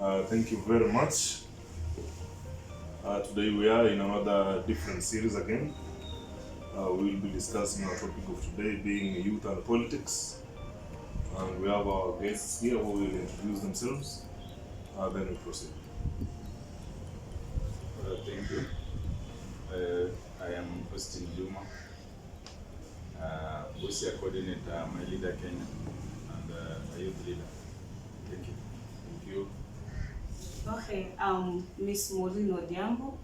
Thank you very much. Today we are in another different series again. We will be discussing our topic of today being youth and politics. And we have our guests here who will introduce themselves. Then we proceed. Thank you. I am Austin Juma, Busia coordinator, my leader Kenya, and a youth leader. Thank you. Thank you. Okay, Miss Maureen Odhiambo.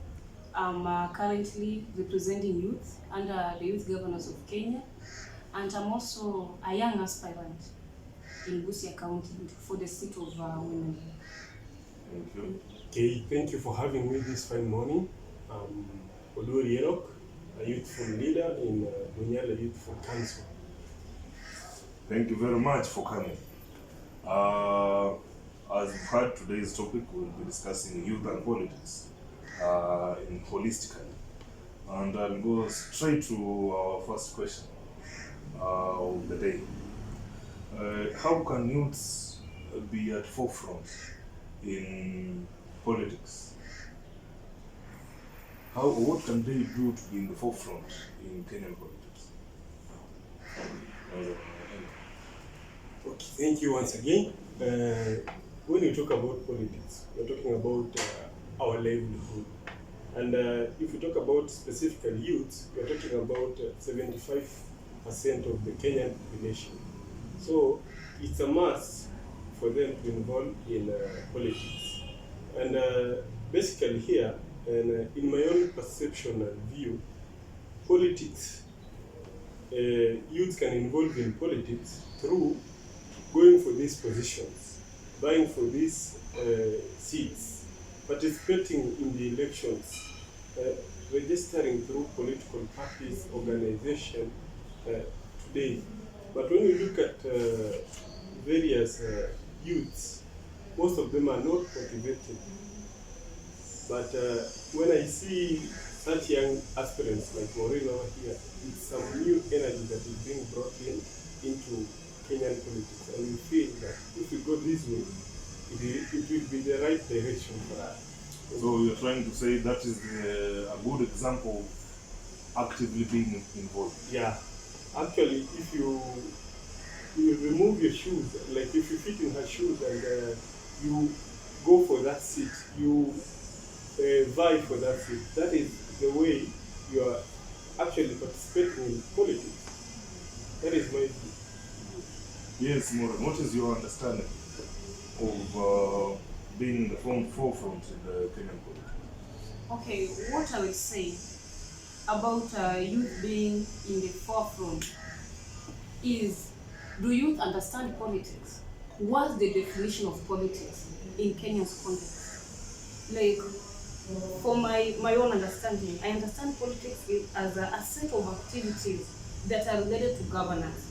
I'm currently representing youth under the Youth Governors of Kenya, and I'm also a young aspirant in Busia County for the seat of women. Thank you. Okay, thank you for having me this fine morning. I'm Odori Yerok, a youthful leader in Bunyala Youthful Council. Thank you very much for coming. As you've heard, today's topic, we'll be discussing youth and politics in holistically. And I'll go straight to our first question of the day. How can youths be at forefront in politics? What can they do to be in the forefront in Kenyan politics? Okay, thank you once again. When we talk about politics, we're talking about our livelihood. And if we talk about specifically youth, we're talking about 75% of the Kenyan population. So it's a must for them to involve in politics. And basically here, and in my own perception and view, politics, youth can involve in politics through going for these positions, vying for these seats, participating in the elections, registering through political parties, organization today. But when we look at various youths, most of them are not motivated. But when I see such young aspirants like Maureen over here, it's some new energy that is being brought into Kenyan politics, and we feel that if we go this way, it will be the right direction for us. So you're trying to say that is a good example of actively being involved. Yeah, actually, if you remove your shoes, like if you fit in her shoes and you go for that seat, you vie for that seat. That is the way you are actually participating in politics. That is my view. Yes, Maureen, what is your understanding of being in the forefront in the Kenyan politics? Okay, what I would say about youth being in the forefront is, do youth understand politics? What's the definition of politics in Kenya's context? Like, for my own understanding, I understand politics as a set of activities that are related to governance.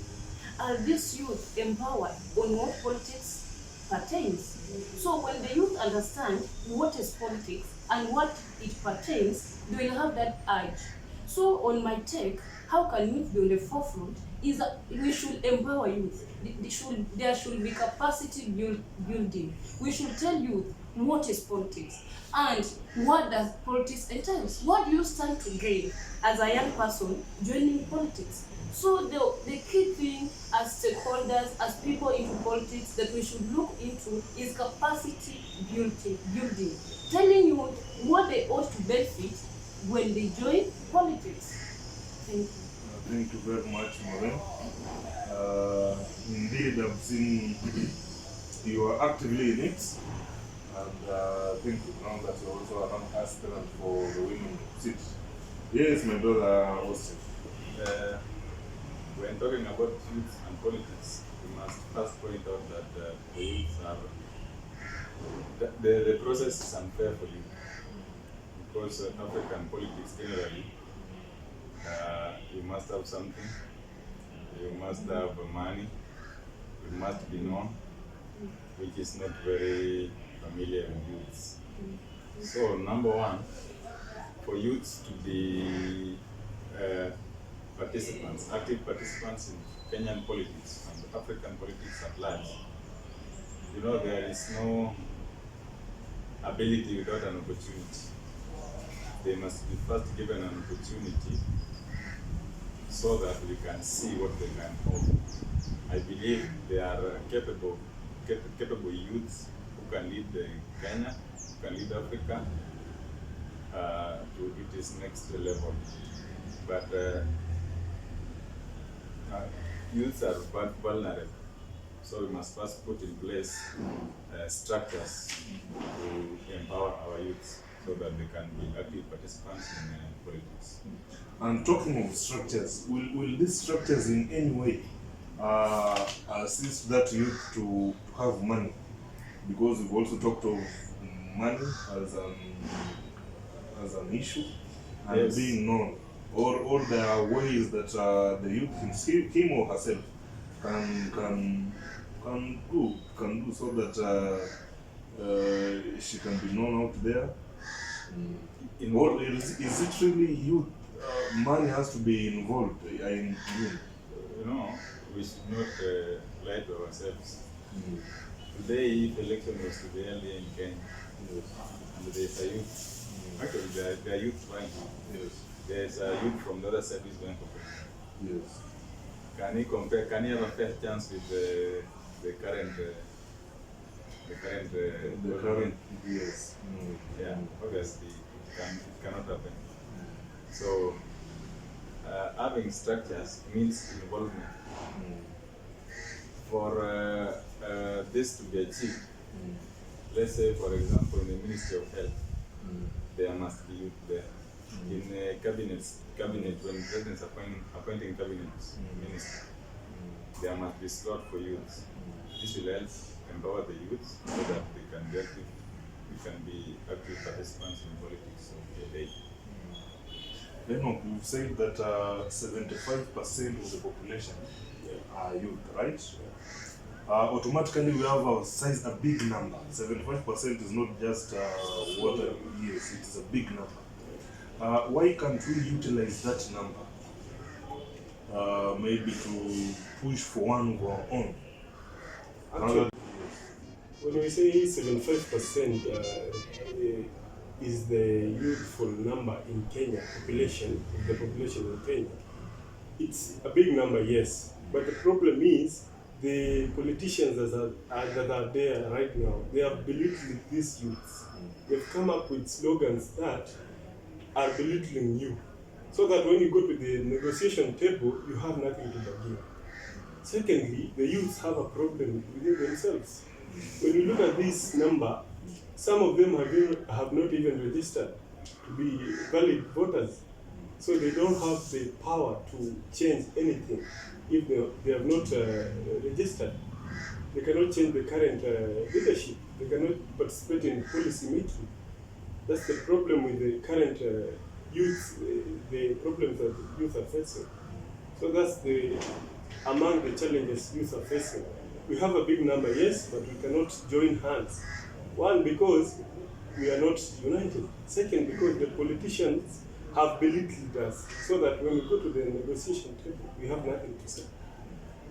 Are these youth empowered on what politics pertains? So when the youth understand what is politics and what it pertains, they will have that urge. So on my take, how can youth be on the forefront is that we should empower youth. There should be capacity building. We should tell youth what is politics and what does politics entails. What do you stand to gain as a young person joining politics? So the key thing as stakeholders, as people into politics that we should look into is capacity building. Telling you what they ought to benefit when they join politics. Thank you. Thank you very much, Maureen. Indeed, I've seen you are actively in it, and thank you now that you're also an aspirant for the women seat. Yes, my brother Austin. When talking about youth and politics, we must first point out that the youth are the process is unfair for you because African politics generally, you must have something, you must have money, you must be known, which is not very familiar with youths. So number one, for youths to be active participants in Kenyan politics and African politics at large, there is no ability without an opportunity. They must be first given an opportunity so that we can see what they can offer. I believe they are capable youths who can lead Kenya, who can lead Africa to its next level. But youths are vulnerable, so we must first put in place structures to empower our youths so that they can be active participants in politics. And talking of structures, will these structures in any way assist that youth to have money? Because we've also talked of money as an issue and Yes. being known, or there are ways that the youth him or herself can do so that she can be known out there. Or is it really youth? Money has to be involved. We should not lie to ourselves. Today, if election was to be held here in Kenya, and there's a youth, actually there are youth trying to. Yes. There's a youth from the other side who's going for president. Yes. Can he compare? Can he have a fair chance with the current? The current, yes. Yeah, obviously it cannot happen. So having structures means involvement. For this to be achieved, let's say for example in the Ministry of Health, there must be youth there. In cabinet when presidents appointing cabinet ministers, there must be slot for youths. This will help empower the youth so that they can be active participants in politics of the day. We've said that 75% of the population are youth, right? Automatically we have a big number. 75% is not just yes, it is a big number. Why can't we utilize that number? Maybe to push for one of our own. When we say 75% is the youthful number in Kenya, the population in Kenya, it's a big number, yes. But the problem is the politicians that are there right now, they have belittled these youths. They've come up with slogans that are belittling you, so that when you go to the negotiation table, you have nothing to bargain. Secondly, the youths have a problem within themselves. When you look at this number, some of them have not even registered to be valid voters. So they don't have the power to change anything if they have not registered. They cannot change the current leadership. They cannot participate in policy making. That's the problem with the current youth, the problems that youth are facing. So that's among the challenges youth are facing. We have a big number, yes, but we cannot join hands. One, because we are not united. Second, because the politicians have belittled us, so that when we go to the negotiation table, we have nothing to say.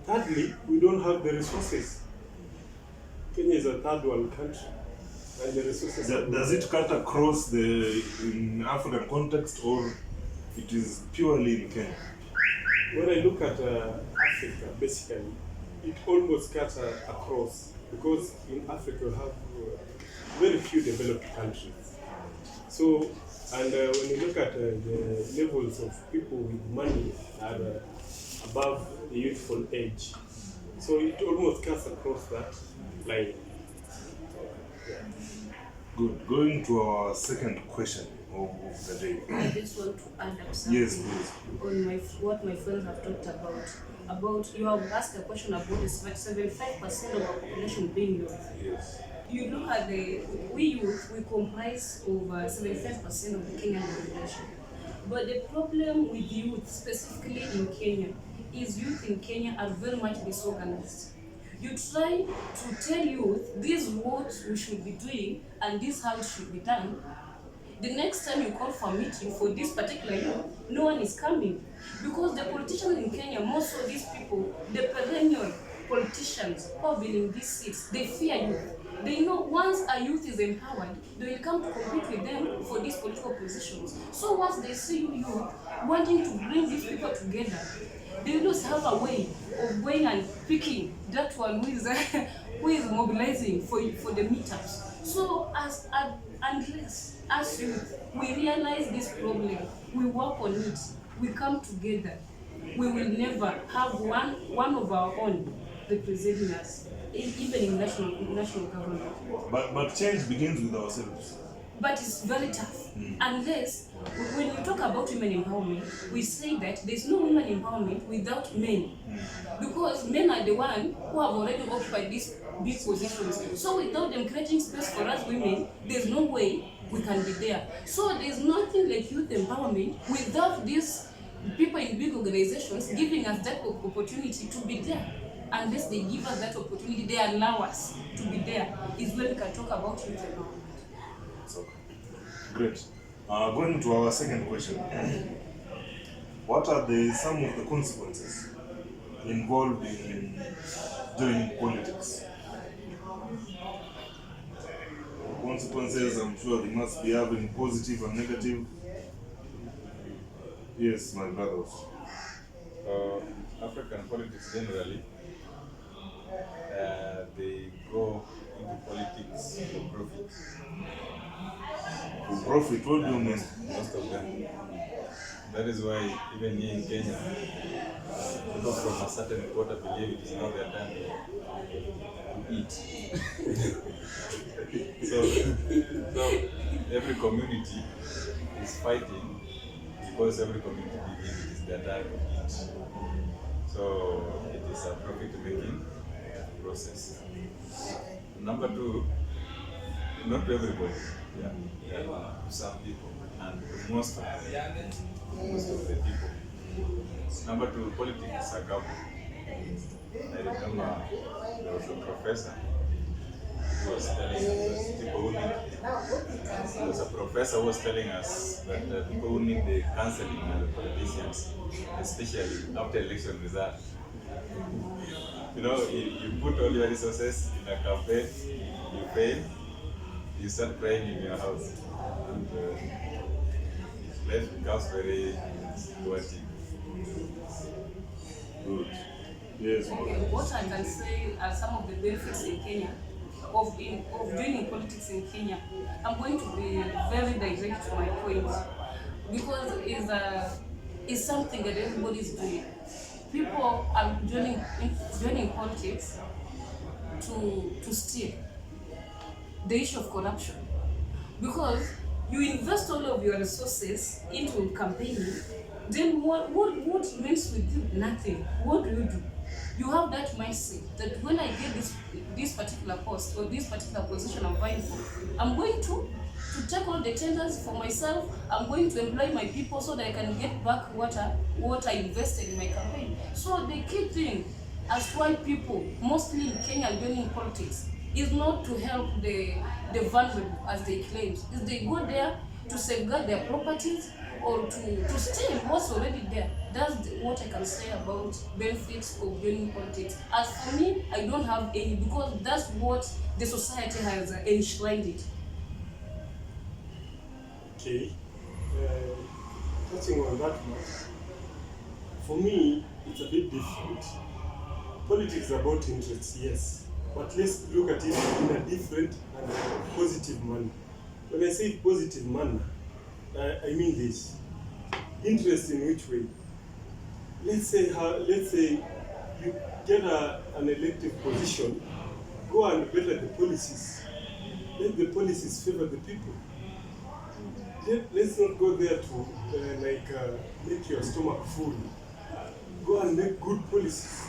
Thirdly, we don't have the resources. Kenya is a third world country, and the resources. Does it cut across in African context, or it is purely in Kenya? When I look at Africa, basically, it almost cuts across, because in Africa we have very few developed countries. So, and when you look at the levels of people with money are above the youthful age. So it almost cuts across that line. Good. Going to our second question of the day. I just want to add up something Yes, please. on what my friends have talked about. You have asked a question about the 75% of our population being youth. Yes. You look at we youth, we comprise over 75% of the Kenyan population. But the problem with youth, specifically in Kenya, is youth in Kenya are very much disorganized. You try to tell youth, this is what we should be doing and this is how it should be done. The next time you call for a meeting for this particular youth, no one is coming. Because the politicians in Kenya, most of these people, the perennial politicians, politicians who have been in these seats, they fear youth. They know once a youth is empowered, they will come to compete with them for these political positions. So once they see youth wanting to bring these people together, they will just have a way of going and picking that one who is who is mobilizing for the meetups. So unless as youth we realize this problem, we work on it, we come together, we will never have one of our own representing us, even in national government. But change begins with ourselves. But it's very tough. Unless, when we talk about women empowerment, we say that there's no women empowerment without men. Because men are the ones who have already occupied these big positions. So without them creating space for us women, there's no way we can be there. So there's nothing like youth empowerment without these people in big organizations giving us that opportunity to be there. Unless they give us that opportunity, they allow us to be there, is when we can talk about youth empowerment. Okay. Great. Going to our second question. What are some of the consequences involved in joining politics? Consequences, I'm sure they must be having positive and negative. Yes, my brothers. African politics generally, they go into politics for profit. For profit, what do you mean? Most of them. That is why even here in Kenya, people from a certain quarter believe it is not their time to eat. so every community is fighting because every community believes it is their time to eat. So it is a profit-making process. Number two, not everybody. Some people and most of the people. Number two, politics are couple. I remember there was a professor who was telling us people who need. There was a professor who was telling us that people who need the counseling and the politicians, especially after election result. You know, you put all your resources in a campaign, you fail, you start crying in your house, and life becomes very chaotic. Good. Yes. Okay, what I can say are some of the benefits in Kenya of joining politics in Kenya. I'm going to be very direct to my point because it's something that everybody is doing. People are joining politics to steal the issue of corruption, because you invest all of your resources into campaigning, then what remains with you? Nothing. What do? You have that mindset that when I get this particular post or this particular position I'm vying for, I'm going to take all the tenders for myself. I'm going to employ my people so that I can get back what I invested in my campaign. So the key thing as to why people, mostly in Kenya, are joining politics is not to help the vulnerable, as they claim. Is they go there to safeguard their properties or to steal what's already there. That's what I can say about benefits of joining politics. As for me, I don't have any, because that's what the society has enshrined it. Okay. Touching on that one, for me, it's a bit different. Politics is about interests, yes, but let's look at it in a different and positive manner. When I say positive manner, I mean this. Interest in which way? Let's say you get an elective position, go and better the policies. Let the policies favor the people. Let's not go there to make your stomach full. Go and make good policies.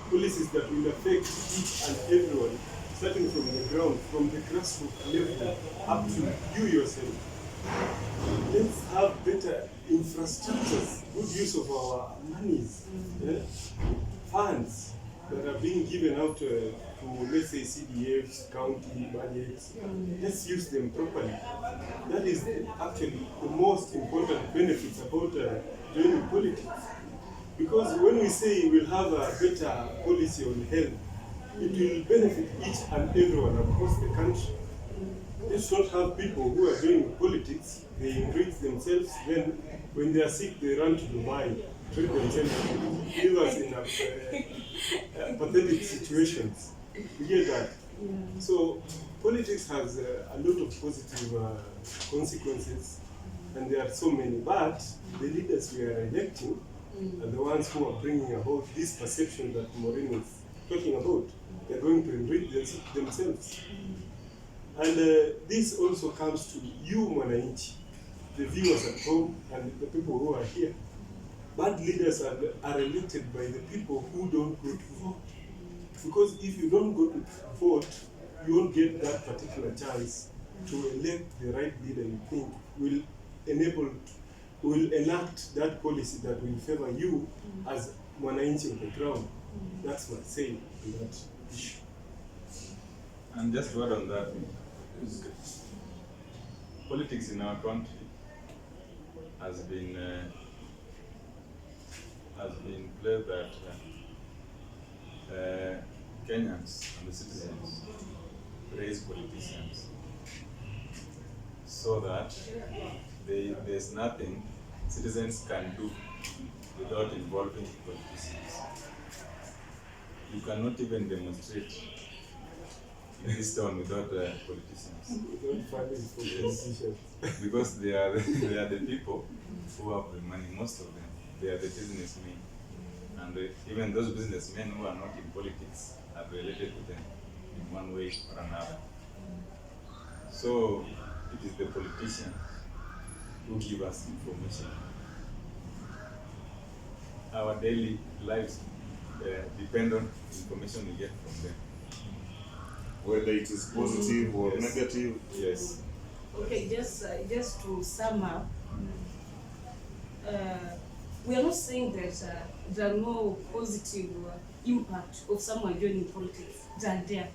Policies that will affect each and everyone, starting from the ground, from the grassroots level up to you yourself. Let's have better infrastructures, good use of our monies, funds that are being given out to, let's say, CDFs, county budgets. Let's use them properly. That is actually the most important benefits about joining politics. Because when we say we'll have a better policy on health, it will benefit each and everyone across the country. Let's not have people who are doing politics, they enrich themselves, then when they are sick, they run to Dubai, treat themselves, leave us in pathetic situations. You get that? So politics has a lot of positive consequences, and there are so many. But the leaders we are electing are the ones who are bringing about this perception that Maureen is talking about. They're going to enrich themselves. And this also comes to you, Mwananchi, the viewers at home, and the people who are here. Bad leaders are elected by the people who don't go to vote. Because if you don't go to vote, you won't get that particular chance to elect the right leader you think will enact that policy that will favor you as Mwananchi on the ground. That's my say on that issue. And just to add on that, politics in our country has been played that Kenyans and the citizens raise politicians so that there's nothing citizens can do without involving politicians. You cannot even demonstrate in this town without politicians. Yes. Because they are the people who have the money, most of them. They are the businessmen. And even those businessmen who are not in politics are related to them in one way or another. So it is the politicians who give us information. Our daily lives depend on information we get from them. Whether it is positive or Yes. negative. Yes. Okay, just to sum up, we are not saying that there are no positive impact of someone joining politics. They are there.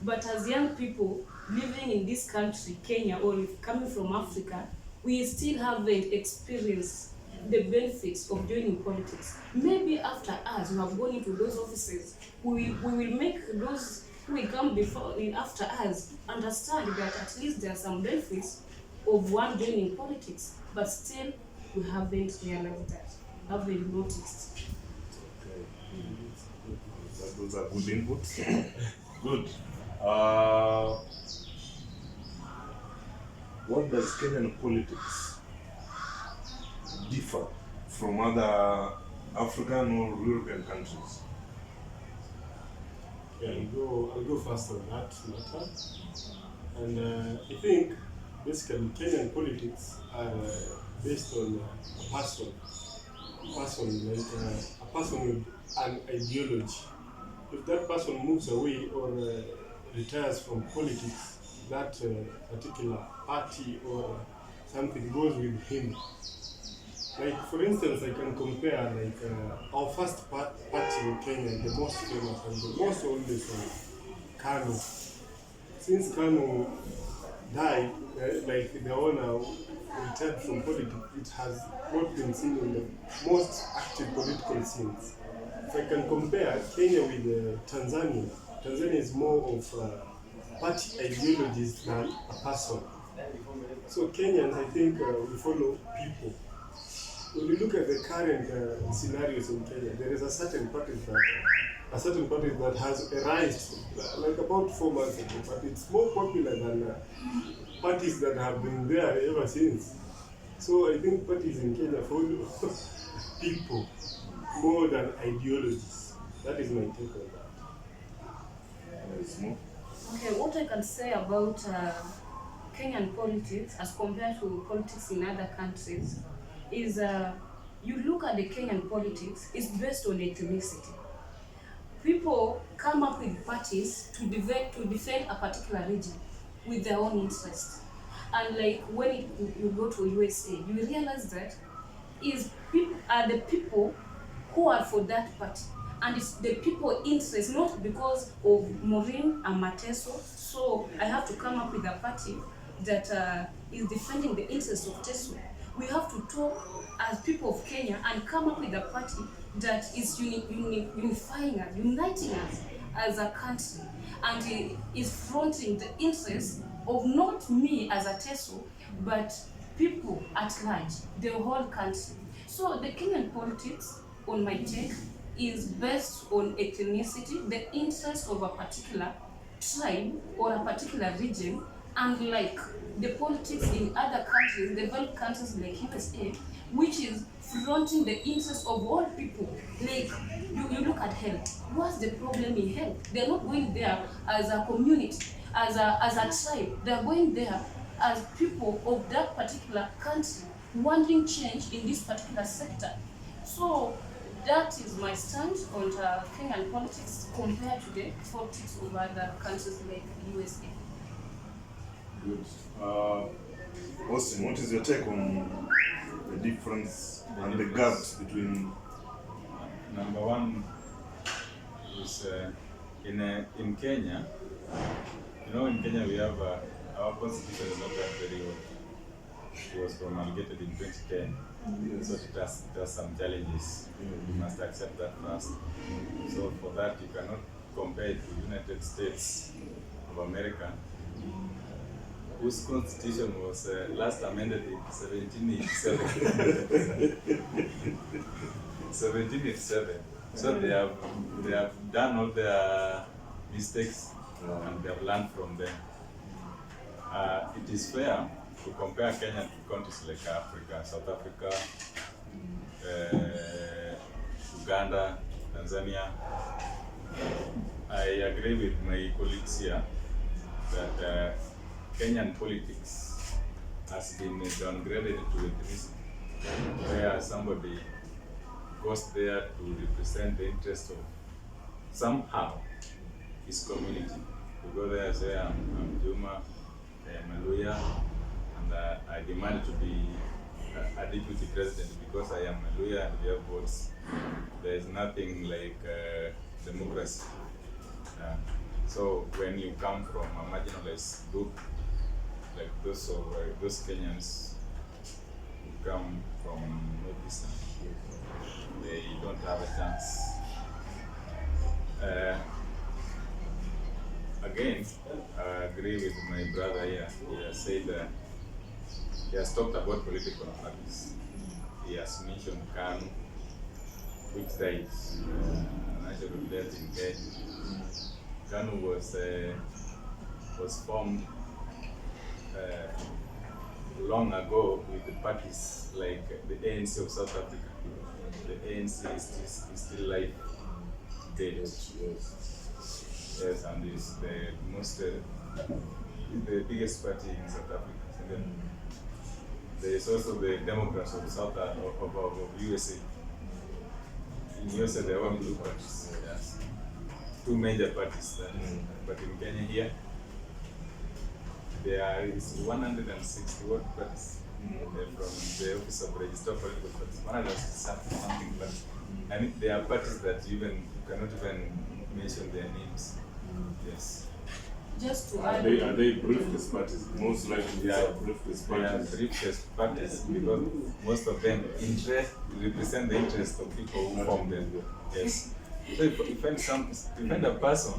But as young people living in this country, Kenya, or coming from Africa, we still haven't experienced the benefits of joining politics. Maybe after us, who have gone into those offices, we will make those who will come before after us understand that at least there are some benefits of one joining politics, but still we haven't realized that, haven't noticed. Okay. Those are good inputs. Good. What does Kenyan politics differ from other African or European countries? Yeah, I'll go first on that matter. And I think basically Kenyan politics are based on a person with an ideology. If that person moves away or retires from politics, that particular party or something goes with him. Like for instance, I can compare our first party in Kenya, the most famous and the most oldest one, Kanu. Since Kanu died, like the owner retired from politics, it has not been seen in the most active political scenes. If I can compare Kenya with Tanzania, Tanzania is more of party ideologies than a person. So Kenyans, I think we follow people. When you look at the current scenarios in Kenya, there is a certain party that has arisen like about 4 months ago, but it's more popular than parties that have been there ever since. So I think parties in Kenya follow people more than ideologies. That is my take on that. Okay, what I can say about Kenyan politics as compared to politics in other countries is you look at the Kenyan politics, it's based on ethnicity. People come up with parties to defend a particular region with their own interest. And like when you go to USA, you realize that the people who are for that party. And it's the people interest, not because of Maureen and Mateso. So I have to come up with a party that is defending the interests of Teso. We have to talk as people of Kenya and come up with a party that is unifying us, uniting us, as a country, and he is fronting the interests of not me as a TESO, but people at large, the whole country. So the Kenyan politics, on my take, is based on ethnicity, the interest of a particular tribe or a particular region, unlike the politics in other countries, developed countries like USA, which is fronting the interests of all people. Like, you look at health. What's the problem in health? They're not going there as a community, as a tribe. They're going there as people of that particular country wanting change in this particular sector. So that is my stand on Kenyan politics compared to the politics of other countries like USA. Good. Austin, what is your take on the difference and the gaps between? Number one is in Kenya. You know, in Kenya we have our constitution is not that very old. It was promulgated in 2010, so it has some challenges. You must accept that first. So for that, you cannot compare it to United States of America, whose constitution was last amended in 1787. 1787. So they have done all their mistakes and they have learned from them. It is fair to compare Kenya to countries like Africa, South Africa, Uganda, Tanzania. I agree with my colleagues here that Kenyan politics has been downgraded to ethnicity, where somebody goes there to represent the interest of somehow his community. You go there and say, I'm Juma, I'm Maluya, and I demand to be a deputy president because I am Maluya and we have votes. There is nothing like democracy. So when you come from a marginalized group, like those Kenyans who come from Northeastern, they don't have a chance. Again, I agree with my brother here. He has said he has talked about political parties. He has mentioned KANU, which died natural death in Kenya. KANU was formed long ago with the parties like the ANC of South Africa. The ANC is still live dead. Yes, and is the biggest party in South Africa. And then there is also the Democrats of USA. In USA there are only two parties. Yes. Two major parties. But in Kenya here, there is 160 parties from the Office of Registrar of Political Parties. 160 something parties. And there are parties that you cannot even mention their names. Yes. Just to Are add, they briefcase parties? Most likely they are briefcase They are parties. briefcase parties because most of them represent the interest of people who form them. Yes. So if you find a person,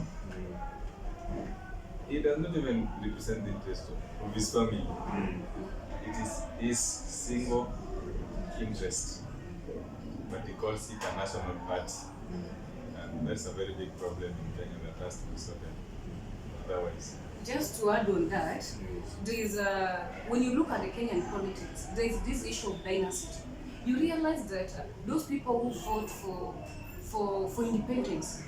he does not even represent the interest of his family. It is his single interest, but he calls it a national party. And that's a very big problem in Kenya that has to be sorted. Otherwise, just to add on that, there is when you look at the Kenyan politics, there is this issue of dynasty. You realize that those people who fought for independence,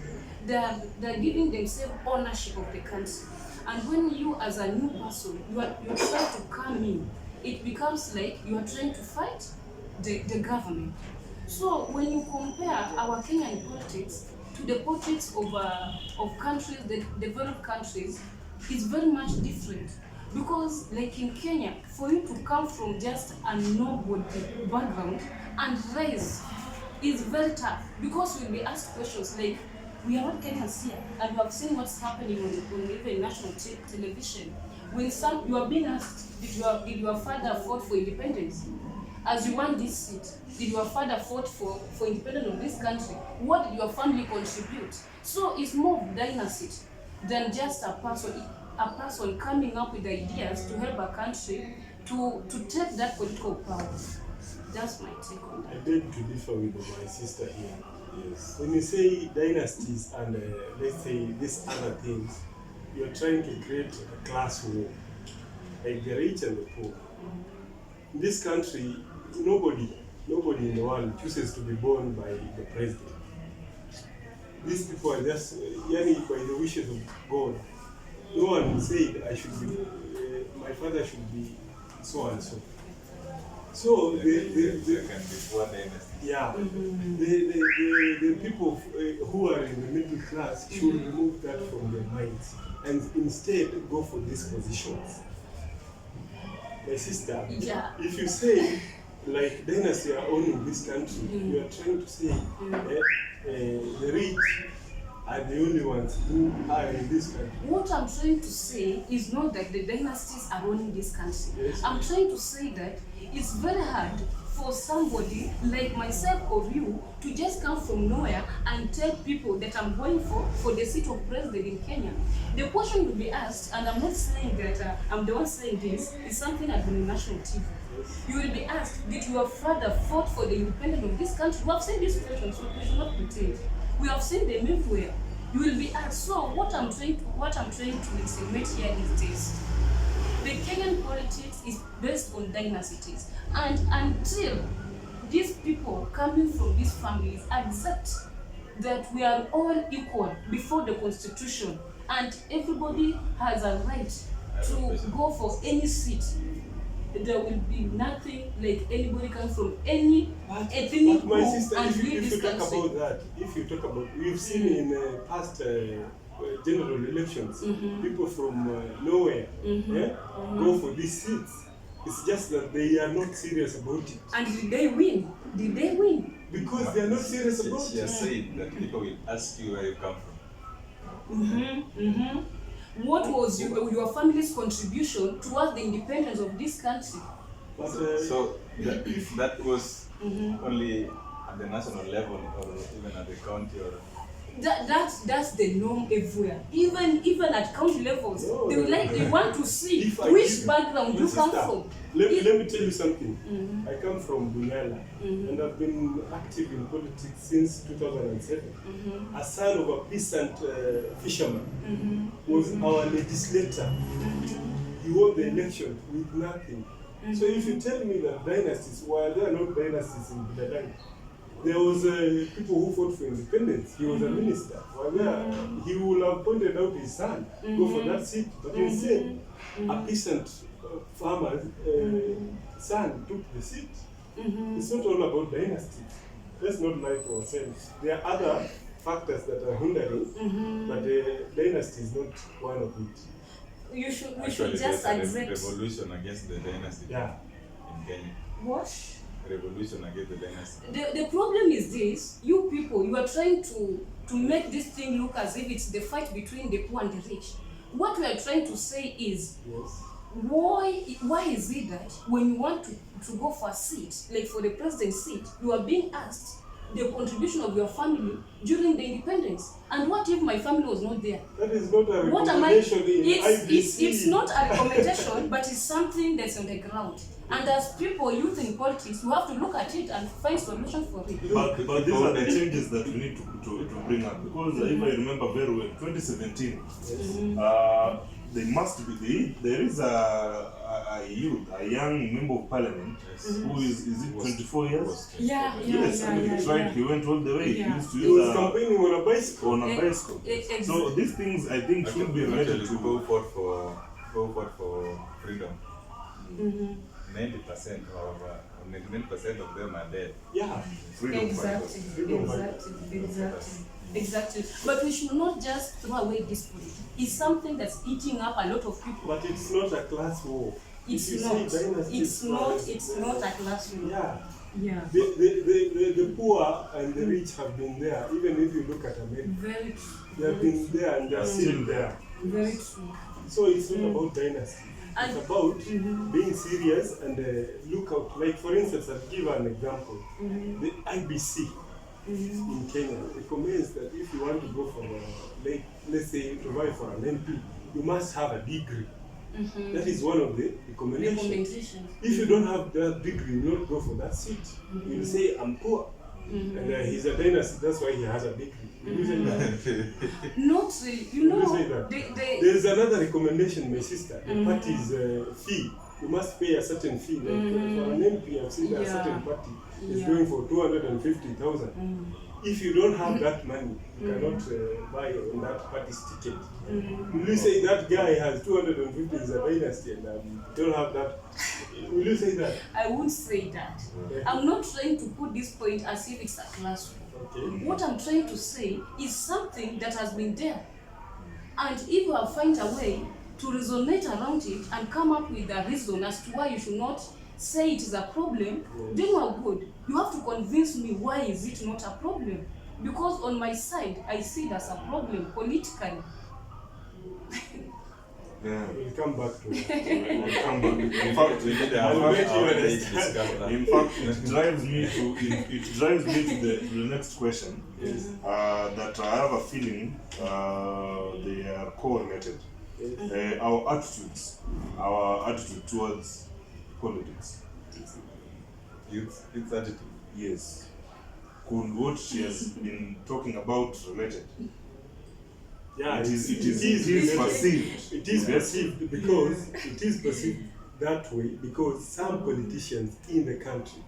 they're giving themselves ownership of the country. And when you, as a new person, you try to come in, it becomes like you are trying to fight the government. So when you compare our Kenyan politics to the politics of countries, the developed countries, it's very much different. Because like in Kenya, for you to come from just a nobody background and rise is very tough. Because we'll be asked questions like, we are not Kenyans here, and we have seen what's happening on even national television. When you are being asked, did your father fought for independence? as you want this seat, did your father fought for independence of this country? What did your family contribute? So it's more of dynasty than just a person coming up with ideas to help a country to take that political power. That's my take on that. I beg to differ with my sister here. Yes. When you say dynasties and let's say these other things, you're trying to create a class war, like the rich and the poor. In this country, nobody in the world chooses to be born by the president. These people are just yearning by the wishes of God. No one said I should be, my father should be so and so. So There can be one dynasty. yeah, the people who are in the middle class should remove that from their minds and instead go for these positions. My sister, Yeah. if you say like dynasty are owning this country, you are trying to say the rich are the only ones who are in this country. What I'm trying to say is not that the dynasties are running this country. Yes. I'm trying to say that it's very hard for somebody like myself or you to just come from nowhere and tell people that I'm going for the seat of president in Kenya. The question will be asked, and I'm not saying that I'm the one saying this, it's something I've been on national TV. You will be asked, did your father fought for the independence of this country? We have seen this question, so we should not pretend. We have seen them everywhere. You will be asked. So what I'm trying to insinuate here is this: the Kenyan politics is based on dynasties, and until these people coming from these families accept that we are all equal before the constitution and everybody has a right to go for any seat, there will be nothing like anybody coming from any ethnic But my group sister, and if lead you this talk country. about that, if you talk about, we've seen in past general elections, people from nowhere go for these seats. It's just that they are not serious about it. And did they win? Did they win? Because they are not serious about She has it. said that people will ask you where you come from. What was your family's contribution towards the independence of this country? But So if that was only at the national level or even at the county or That's the norm everywhere. Even at county levels, No, they want to see if I which give- background you my come sister, from. Let me tell you something. I come from Bunyala and I've been active in politics since 2007. A son of a peasant fisherman was our legislator. He won the election with nothing. So if you tell me that dynasties, why there are not dynasties in Bunyala? There was people who fought for independence. He was a minister. Well, there, he would have pointed out his son, go for that seat. But instead, a peasant farmer's son took the seat. It's not all about dynasty. Let's not lie to ourselves. There are other factors that are hindering, but dynasty is not one of it. We should actually just there's a accept. revolution against the dynasty Yeah. in Kenya. What? Revolution against the dynasty. The problem is this: you people, you are trying to make this thing look as if it's the fight between the poor and the rich. What we are trying to say is, Yes. why is it that when you want to go for a seat, like for the president's seat, you are being asked the contribution of your family during the independence? And what if my family was not there? That is not a What am I? recommendation in It's IBC. not a recommendation, but it's something that's on the ground. And as people, youth in politics, you have to look at it and find solutions for it. But these are the changes that we need to bring up, because if I remember very well, 2017, there must be there is a youth, a young member of parliament who is it 24 years? Yeah, Yes, and he tried. He went all the way. He Yeah. used to He was use campaigning on a bicycle. on a bicycle. So these things I think should be related Actually, to. go fought for freedom. 90% of 99% of them are dead. Yeah. Freedom Exactly, fighters. exactly. But we should not just throw away this politics. It's something that's eating up a lot of people. But it's not a class war. It's If you not. say dynasty, It's not a classroom. Yeah. Yeah. The poor and the rich have been there. Even if you look at America, Very true. they have been there and they are still there. Very true. So it's not about dynasty. And It's about being serious and look out. Like for instance, I'll give an example. The IBC in Kenya recommends that if you want to go for let's say to vie for an MP, you must have a degree. That is one of the recommendations. If you don't have that degree, you will not go for that seat. You'll say, I'm poor. And he's a dynasty, that's why he has a degree. Will you say that? Not really. You Will you say know, that? There's another recommendation, my sister. The party's fee. You must pay a certain fee. Like for an MP, I've seen that a certain party is going for 250,000. If you don't have that money, you cannot buy on that party's ticket. Will you say that guy has 250 is a dynasty and don't have that? Will you say that? I won't say that. I'm not trying to put this point as if it's a classroom. Okay. What I'm trying to say is something that has been there. And if you have find a way to resonate around it and come up with a reason as to why you should not say it is a problem, then you are good. You have to convince me why is it not a problem. Because on my side, I see it as a problem politically. Yeah. We'll come back to it. We'll come back. In fact, it drives me to the next question. Yes. That I have a feeling they are correlated. Yes. Our attitude towards politics. Youth attitude. Yes. Could what she has been talking about related? Yeah, It is related. perceived. It is perceived because it is perceived that way because some politicians in the country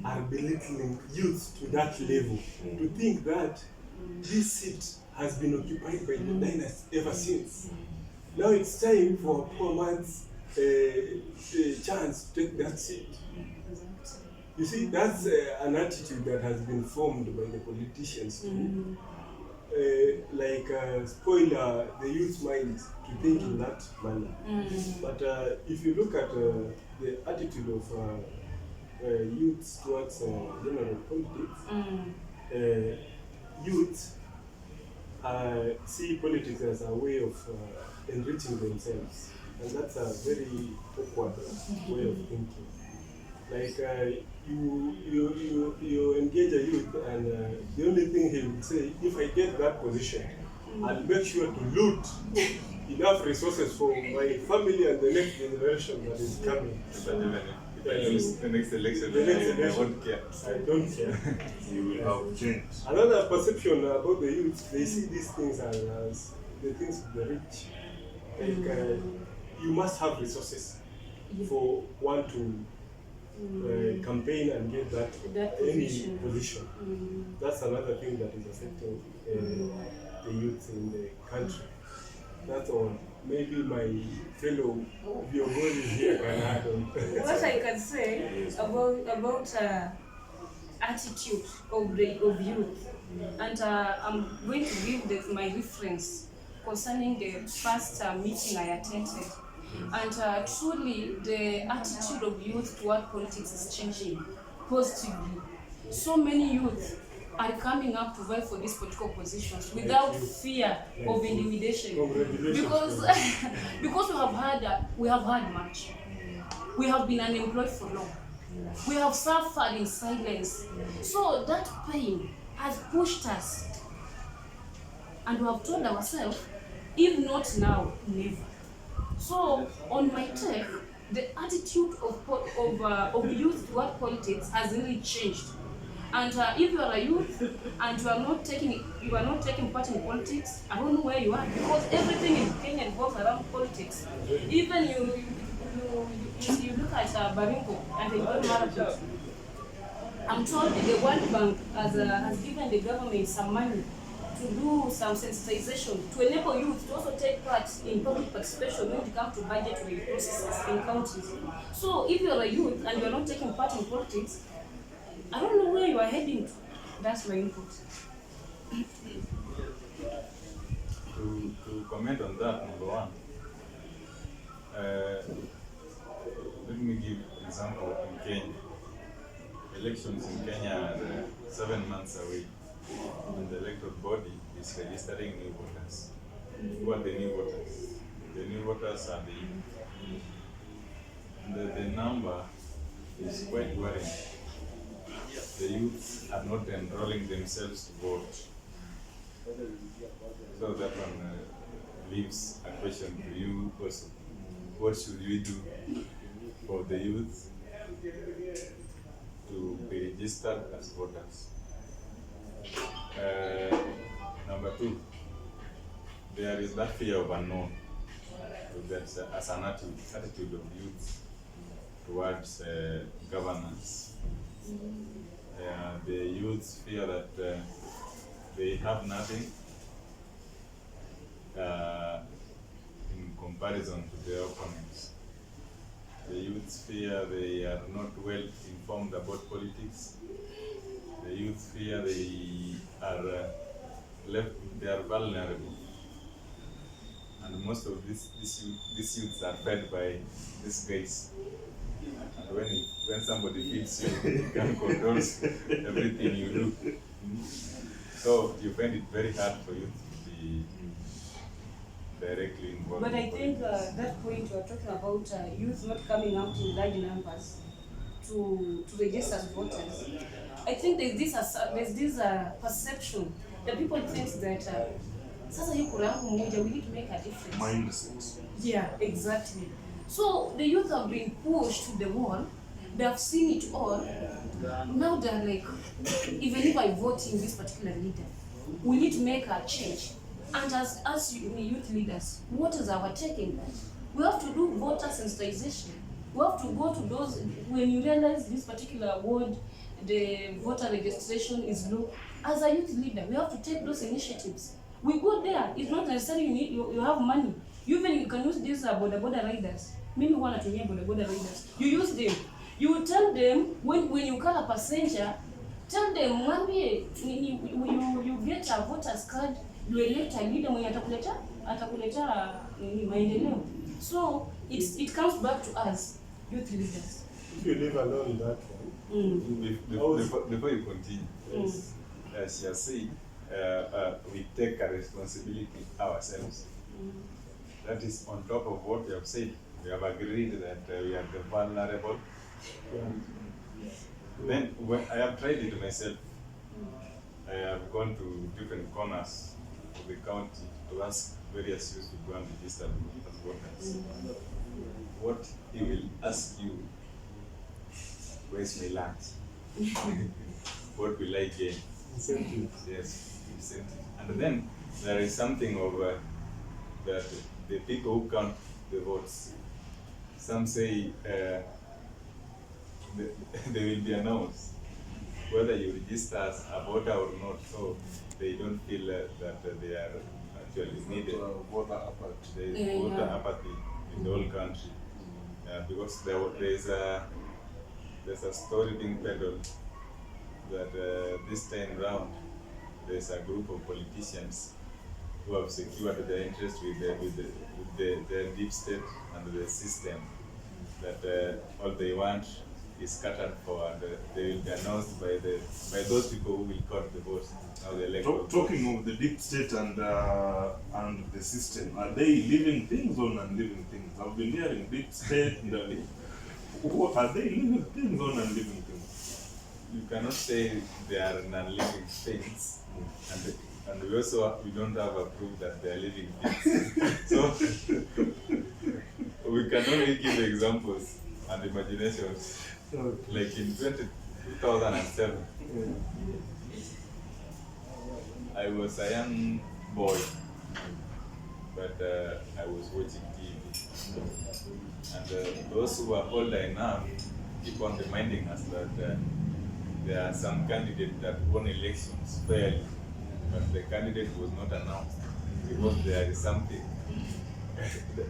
are belittling youth to that level to think that this seat has been occupied by the dynasty ever since. Now it's time for a poor man's chance to take that seat. You see, that's an attitude that has been formed by the politicians to spoil the youth's minds to think in that manner. But if you look at the attitude of youths towards general politics, youth see politics as a way of enriching themselves, and that's a very awkward way of thinking. Like you engage a youth, and the only thing he will say, if I get that position, I'll make sure to loot enough resources for my family and the next generation that is coming. But even if I lose the next election, I won't care. I don't care. You will have changed. Another perception about the youth, they see these things as the things of the rich. Like you must have resources for one to campaign and get that any position. That's another thing that is affecting the youth in the country. That's all. Maybe my fellow Biogol is here can add on. What I can say about attitude of youth, and I'm going to give my reference concerning the first meeting I attended. And truly, the attitude of youth toward politics is changing positively. So many youth are coming up to vie for these political positions without fear of intimidation. Because we have had much. We have been unemployed for long. We have suffered in silence. So that pain has pushed us. And we have told ourselves, if not now, never. So, on my take, the attitude of youth toward politics has really changed. And if you are a youth and you are not taking part in politics, I don't know where you are, because everything in Kenya revolves around politics. Even you look at Baringo and the World Marathon. I'm told the World Bank has given the government some money to do some sensitization to enable youth to also take part in public participation when it comes to budgetary processes in counties. So if you're a youth and you're not taking part in politics, I don't know where you are heading to. That's my input. To comment on that, number one, let me give an example in Kenya. Elections in Kenya are 7 months away, and the electoral body is registering new voters. Who are the new voters? The new voters are the the number is quite worrying. The youth are not enrolling themselves to vote. So that one leaves a question to you also. What should we do for the youth to be registered as voters? Number two, there is that fear of unknown. So that's as an attitude of youth towards governance. The youth fear that they have nothing in comparison to their opponents. The youth fear they are not well informed about politics. The youth fear they are vulnerable. And most of these youths are fed by these guys. And when somebody feeds you, you can control everything you do. So you find it very hard for you to be directly involved. But I think that point you are talking about youth not coming out in large numbers to register as voters. I think there's this perception that people think that sasa hiyo kura yangu moja, we need to make a difference. Mindset. Yeah, exactly. So the youth have been pushed to the wall. They have seen it all. Now they're like, even if I vote in this particular leader, we need to make a change. And as youth leaders, what is our take in that? We have to do voter sensitization. We have to go to those, when you realize this particular ward, the voter registration is low. As a youth leader, we have to take those initiatives. We go there. It's not necessarily you have money. You can use these border riders. Mimi huwa natumia border riders. You use them. You tell them when you call a passenger, tell them mwambie you get a voter's card, you elect a leader mwenye atakuleta maendeleo. So it comes back to us, youth leaders. If you live alone that one. Before you continue, yes. As she has said, we take a responsibility ourselves. That is on top of what we have said. We have agreed that we are the vulnerable. Then when I have tried it myself, I have gone to different corners of the county to ask various youths to go and register as voters. What he will ask you, where's my lunch? What will I gain? Incentive. Yes, incentive. And then there is something of that the people who count the votes, some say they will be announced whether you register as a voter or not, so they don't feel that they are actually needed. Voter apathy. There is voter apathy in the whole country, because there's a story being peddled that this time round there's a group of politicians who have secured their interest with the deep state and the system, that all they want is scattered for, and they will be announced by those people who will count the votes. Now the electoral Talking of the deep state and the system, are they living things or non-living things? I've been hearing deep state. What are they living things or non-living things? You cannot say they are non-living things, and we don't have a proof that they are living things. So we can only give examples and imaginations. Like in 2007, I was a young boy, but I was watching TV. And those who are older enough keep on reminding us that there are some candidates that won elections fairly, but the candidate was not announced because there is something.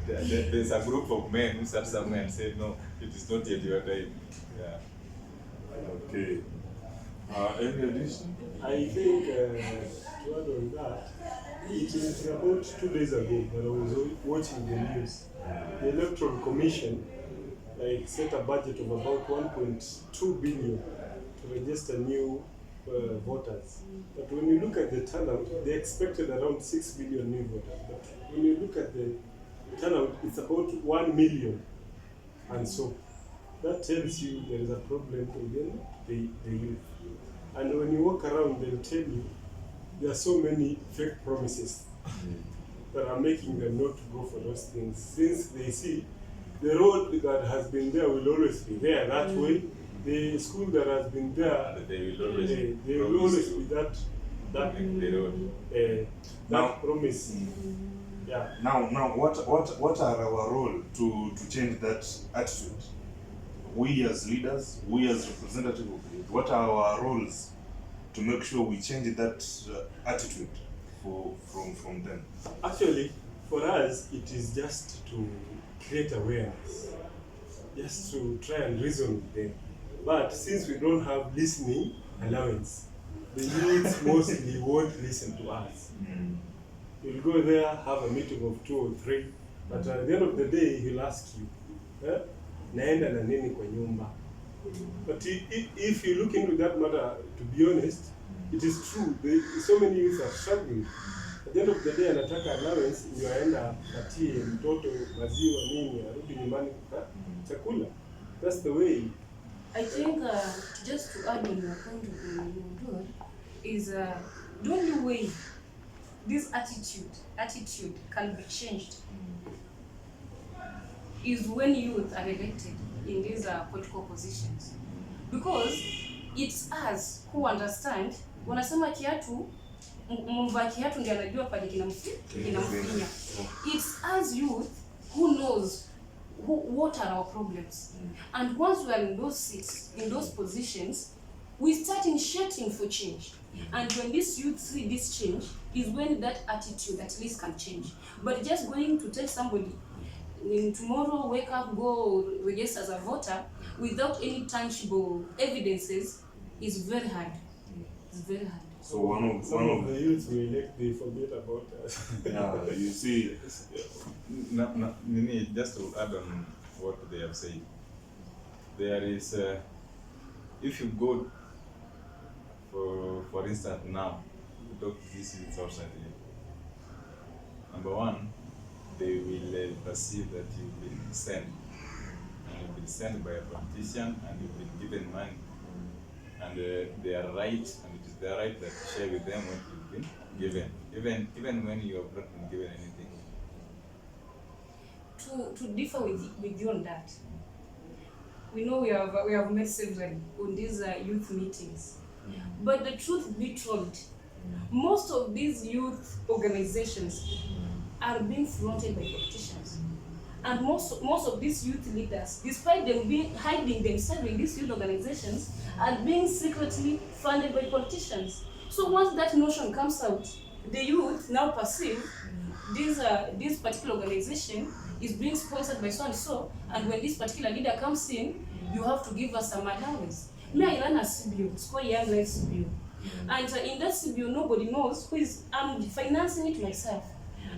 There's a group of men who sat somewhere and said, no, it is not yet your time. Yeah. Okay. Any addition? I think to add on that, it is about 2 days ago when I was watching the news. The Electoral Commission set a budget of about 1.2 billion to register new voters. But when you look at the turnout, they expected around 6 billion new voters. But when you look at the turnout, it's about 1 million. and so that tells you there is a problem within the youth. And when you walk around, they'll tell you there are so many fake promises that are making them not to go for those things, since they see the road that has been there will always be there that way. The school that has been there, They will always they will always be that the road. Now- that promise. Yeah. Now, what are our role to change that attitude? We as leaders, we as representatives of the youth, what are our roles to make sure we change that attitude from them? Actually, for us, it is just to create awareness, just to try and reason with them. But since we don't have listening allowance, the youth mostly won't listen to us. You'll go there, have a meeting of 2 or 3, but at the end of the day, he'll ask you, naenda na nini kwa nyumba? But if you look into that matter, to be honest, it is true. So many youth are struggling. At the end of the day, anataka allowance ndio aenda atie mtoto maziwa nini, arudi nyumbani kwa chakula. That's the way. I think just to add on your point of is the only way this attitude can be changed is when youth are elected in these political positions, because it's us who understand. Wanasema kiatu mva kiatu ndiye anajua pale kinamfinya. It's us youth who knows what are our problems, and once we are in those seats, in those positions, we start initiating for change. And when this youth see this change is when that attitude at least can change. But just going to tell somebody tomorrow wake up, go register as a voter without any tangible evidences is very hard. It's very hard. So one of the youth we elect, they forget about us. yeah, you see, Nini, just to add on what they have said, there is, if you go, for instance, now, to talk to these youths outside here, number one, they will perceive that you've been sent. And you've been sent by a politician and you've been given money. And they are right, and it is their right that you share with them what you've been given, even when you have not been given anything. To differ with you on that, we know we have met several on these youth meetings, but the truth be told, most of these youth organizations are being fronted by politicians, and most of these youth leaders, despite them being hiding themselves in these youth organizations, are being secretly funded by politicians. So once that notion comes out, the youth now perceive this particular organization is being sponsored by so and so, and when this particular leader comes in, you have to give us some allowance. Me, I run a CBO, it's called Young Life CBO, and in that CBO, nobody knows who is. I'm financing it myself,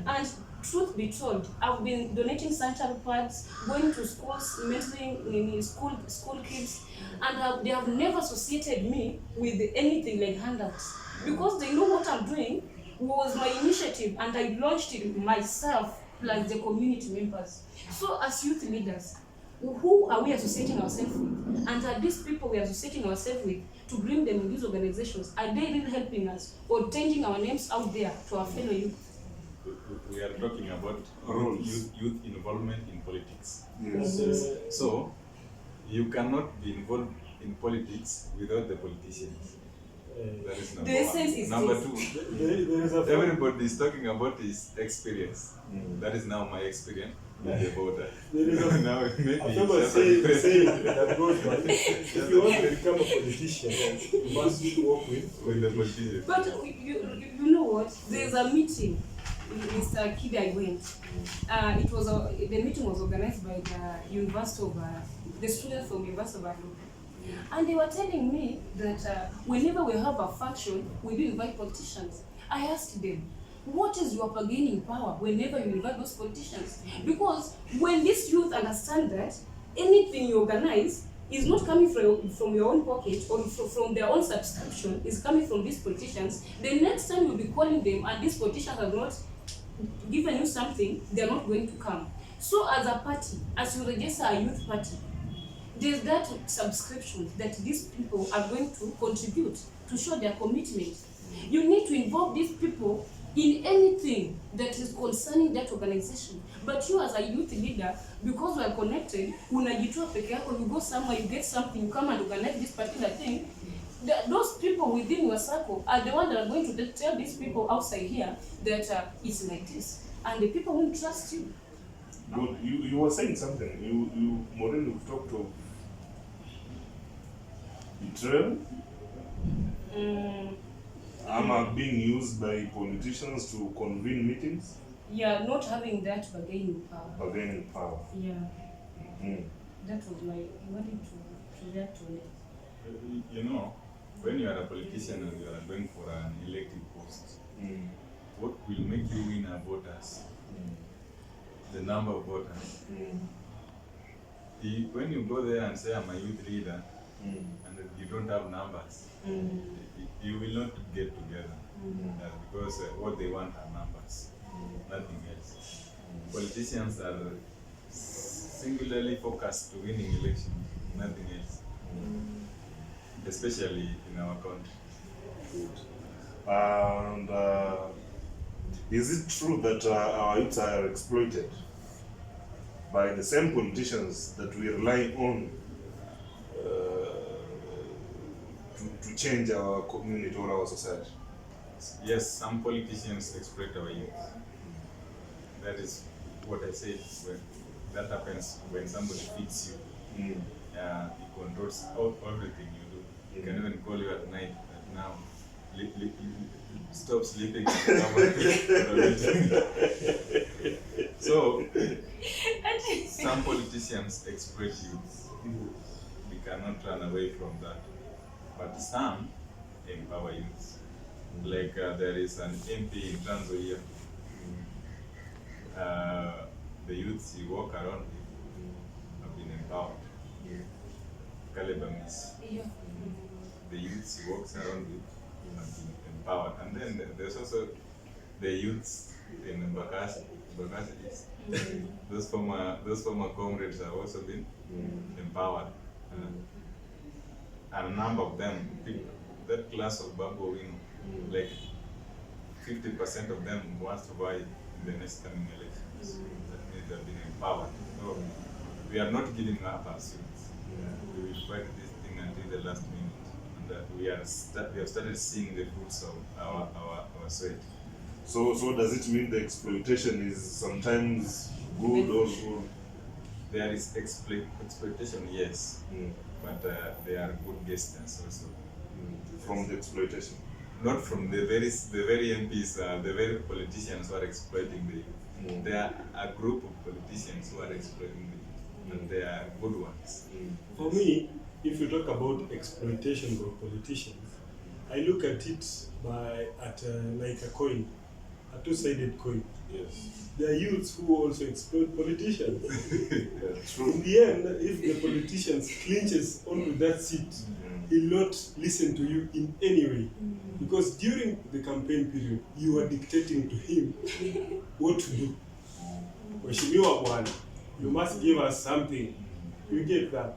and truth be told, I've been donating sanitary pads, going to schools, mentoring in school kids, and they have never associated me with anything like handouts, because they know what I'm doing was my initiative, and I launched it myself plus the community members. So as youth leaders, who are we associating ourselves with? And are these people we are associating ourselves with to bring them in these organizations, are they really helping us or changing our names out there to our fellow youth? We are talking about youth involvement in politics. yes. So, you cannot be involved in politics without the politicians. That is number The one. essence is Number this. two, There is a everybody is talking about his experience. That is now my experience with the voter. There is a Now maybe I it's remember just saying that goes by, if you want to become a politician, you must work with the politicians. But you know what? There's a meeting. Mr. Kida went. The meeting was organized by the students from University of Pevuka. And they were telling me that whenever we have a function, we do invite politicians. I asked them, what is your bargaining power whenever you invite those politicians? Because when these youth understand that anything you organize is not coming from your own pocket or from their own subscription, is coming from these politicians, the next time you'll be calling them and these politicians have not given you something, they're not going to come. So as a party, as you register a youth party, there's that subscription that these people are going to contribute to show their commitment. You need to involve these people in anything that is concerning that organization. But you as a youth leader, because we are connected, unajitoa peke yako, you go somewhere, you get something, you come and organize this particular thing. Those people within your circle are the ones that are going to tell these people outside here that it's like this. And the people won't trust you. Good. You were saying something. You Moreno, you've talked of betrayal. Being used by politicians to convene meetings. Yeah, not having that bargaining power. Bargaining power. Yeah. Mm. That was my, I wanted to react on it. You know, when you are a politician and you are going for an elected post, what will make you win are voters? The number of voters. When you go there and say, I'm a youth leader, and you don't have numbers, you will not get together. Because what they want are numbers, nothing else. Politicians are singularly focused to winning elections, nothing else. Especially in our country. Good. And is it true that our youths are exploited by the same politicians that we rely on to change our community or our society? Yes, some politicians exploit our youth. That is what I said. When that happens, when somebody feeds you, he controls everything you do. He can even call you at night. But now, stop sleeping. So, some politicians exploit youth. We cannot run away from that. But some empower youth. Like there is an MP in Tanzania. The youths you walk around with have been empowered. Calebamis. The youths he walks around with have been empowered. And then there's also the youths in Bakassi. Those former comrades have also been empowered. And a number of them, that class of Babu Wino, like 50% of them want to buy in the next coming elections. That means they've been empowered. So we are not giving up our students. We will fight this thing until the last minute. And we have started seeing the fruits of our sweat. So does it mean the exploitation is sometimes good or good? There is exploitation, yes, but there are good gestures also. From the exploitation? Not from the very MPs, the very politicians who are exploiting the youth. There are a group of politicians who are exploiting the youth, and they are good ones. For me, if you talk about exploitation by politicians, I look at it like a coin, a two-sided coin. Yes. There are youths who also exploit politicians. True. In the end, if the politicians clinches onto that seat, he'll not listen to you in any way. Because during the campaign period, you are dictating to him what to do. Weshimiwa bwana, you must give us something. You get that.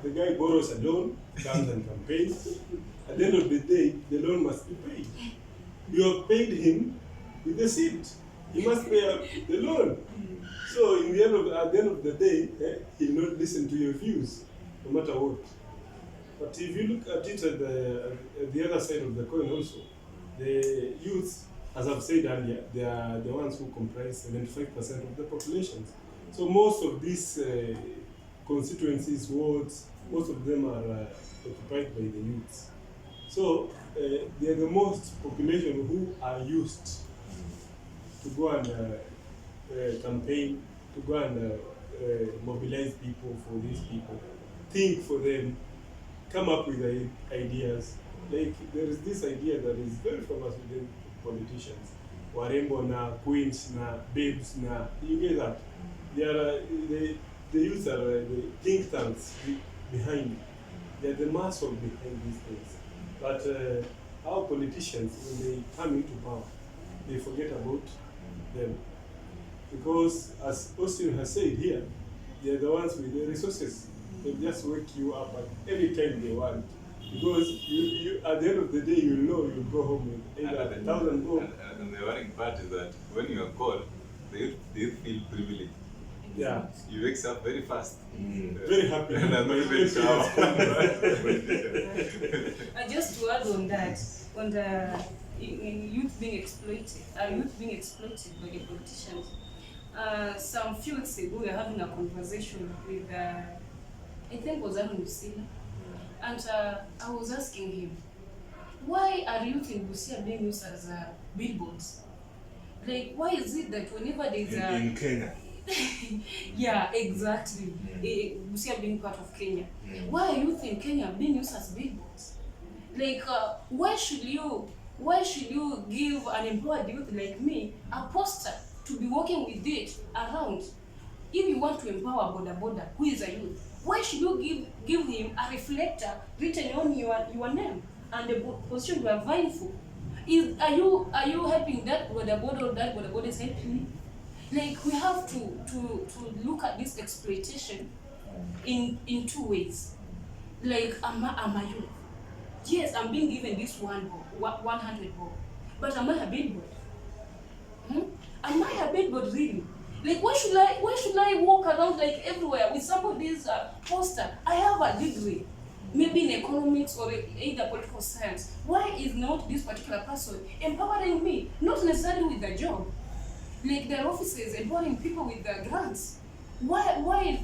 The guy borrows a loan, comes and campaigns. At the end of the day, the loan must be paid. You have paid him with the seat. He must pay up the loan. So at the end of the day, he'll not listen to your views, no matter what. But if you look at it at the other side of the coin also, the youth, as I've said earlier, they are the ones who comprise 75% of the population. So most of these constituencies, wards, most of them are occupied by the youths. So they are the most population who are used to go and campaign, to go and mobilize people for these people, think for them, come up with ideas. Like there is this idea that is very famous within politicians. Warembo na, queens na, babes na, you get that? They are the youth are the think tanks behind. They are the muscle behind these things. But our politicians, when they come into power, they forget about them. because as Austin has said here, they're the ones with the resources. They just wake you up at any time they want. Because you at the end of the day, you know you'll go home with either 1,000 bob. And the worrying part is that when you are called, they feel privileged. Yeah. You wake up very fast. Very happy. And I'm not even sure. Just to add on that, on the youth being exploited by the politicians. Some few weeks ago, we were having a conversation with, I think it was Aaron Busila, and I was asking him, why are youth in Busia being used as billboards? Like, why is it that whenever there's in Kenya? Yeah, exactly. Busia being part of Kenya. Why are youth in Kenya being used as billboards? Like, why should you give an empowered youth like me a poster to be working with it around? If you want to empower Boda who is a youth, why should you give him a reflector written on your name and the position you are vying for? Are you helping that Boda or that Boda is helping me? Like, we have to look at this exploitation in two ways. Like, I'm a youth. Yes, I'm being given this 100 bob, but am I a billboard? Am I a billboard really? Like, why should I walk around like everywhere with somebody's poster? I have a degree, maybe in economics or either political science. Why is not this particular person empowering me? Not necessarily with the job. Like, their offices empowering people with the grants. Why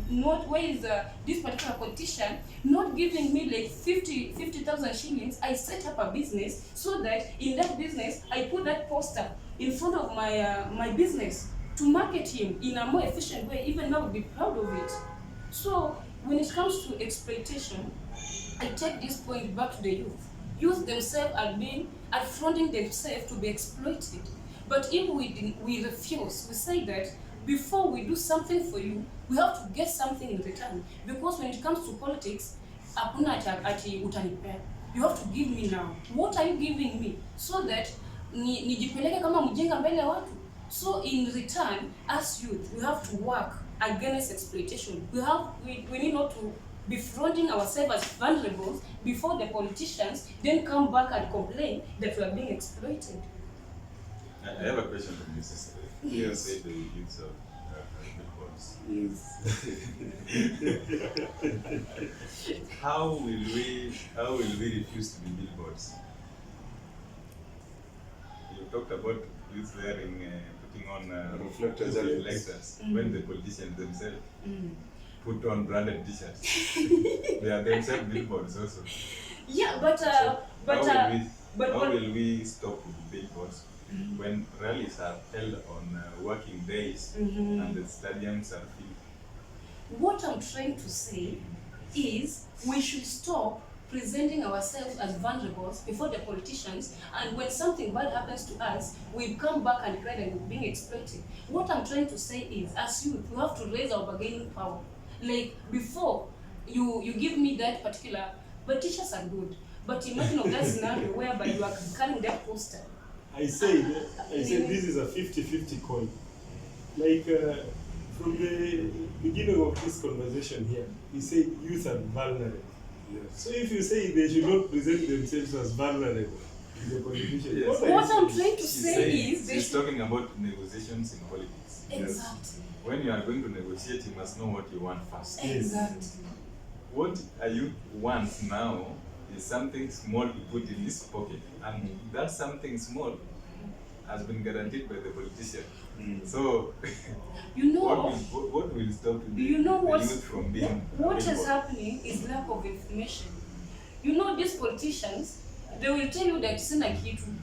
is this particular politician not giving me like 50,000 shillings? I set up a business so that in that business I put that poster in front of my business to market him in a more efficient way. Even I would be proud of it. So when it comes to exploitation, I take this point back to the youth. Youth themselves are fronting themselves to be exploited. But if we refuse, we say that before we do something for you, we have to get something in return. Because when it comes to politics, hakuna ati utanipea. You have to give me now. What are you giving me? So that nijipeleke kama mjinga mbele ya watu. So in return, as youth, we have to work against exploitation. We need not to be fronting ourselves as vulnerable before the politicians then come back and complain that we are being exploited. I have a question from you, sister. You said the youths of billboards. Yes. How will we refuse to be billboards? You talked about youth wearing, putting on reflectors when the politicians themselves put on branded t-shirts. They are themselves billboards also. Yeah, but how will we stop with billboards when rallies are held on working days and the stadiums are filled? What I'm trying to say is we should stop presenting ourselves as vulnerables before the politicians, and when something bad happens to us, we come back and cry that we're being exploited. What I'm trying to say is, as youth, we have to raise our bargaining power. Like, before you give me that particular, but teachers are good. But imagine of that scenario whereby you are carrying that poster. I said this is a 50-50 coin. Like, from the beginning of this conversation here, we said youth are vulnerable. Yes. So if you say they should not present themselves as vulnerable to the politician, Yes. What I'm trying to say is she's talking about negotiations in politics. Exactly. When you are going to negotiate, you must know what you want first. Exactly. What a youth wants now is something small to put in his pocket, and that something small has been guaranteed by the politician. So, what will stop the youth from being? What is happening is lack of information. You know, these politicians, they will tell you that sina kitu.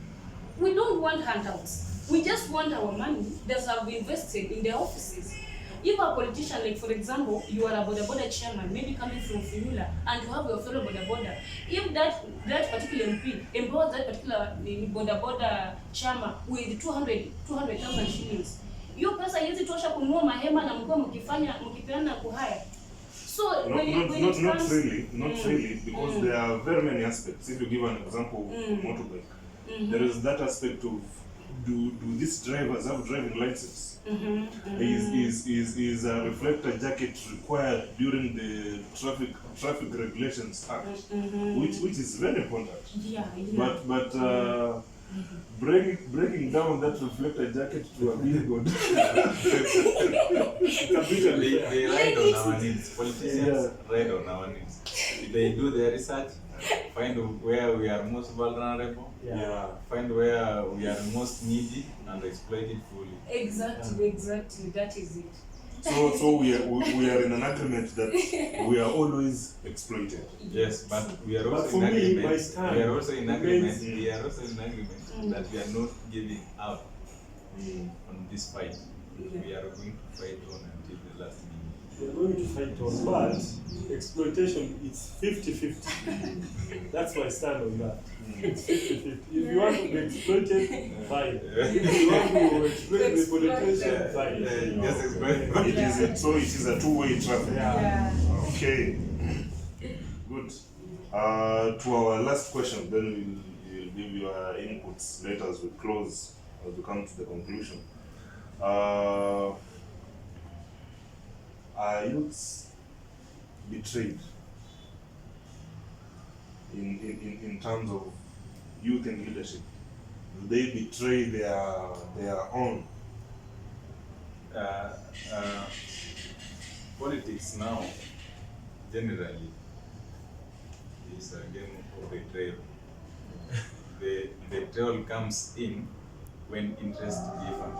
We don't want handouts. We just want our money that have been invested in their offices. If a politician, like for example, you are a boda chairman, maybe coming from Finula, and you have your fellow boda, if that particular MP empowers that particular boda chairman with 200,000 shillings, hiyo pesa hizi tosha kununua mahema na mko mkipeana kuhaya. So not really, because there are very many aspects. If you give an example, motorbike, there is that aspect of do these drivers have driving license? Is a reflector jacket required during the traffic regulations act, which is very important. Yeah. But breaking down that reflector jacket to a billboard. They ride on our needs. Politicians ride on our needs. They do their research, find where we are most vulnerable, find where we are most needy, and exploit it fully. Exactly. That is it. So we are in an agreement that we are always exploited. Yes, but we are also for in me, agreement. my stand We are also in agreement. remains- We are also in agreement that we are not giving up on this fight. We are going to fight on until the last minute. We are going to fight on, but exploitation is 50-50. That's my stand on that. It's 50-50. If you want to be exploited, fine. If you want to exploit the politician, fine. Yes, it's So it is a two-way traffic. Yeah. Okay. Good. To our last question, then we'll give your inputs later as we close, as we come to the conclusion. Are youths betrayed in terms of youth and leadership? Do they betray their own? Politics now generally is a game of betrayal. The betrayal comes in when interests differ.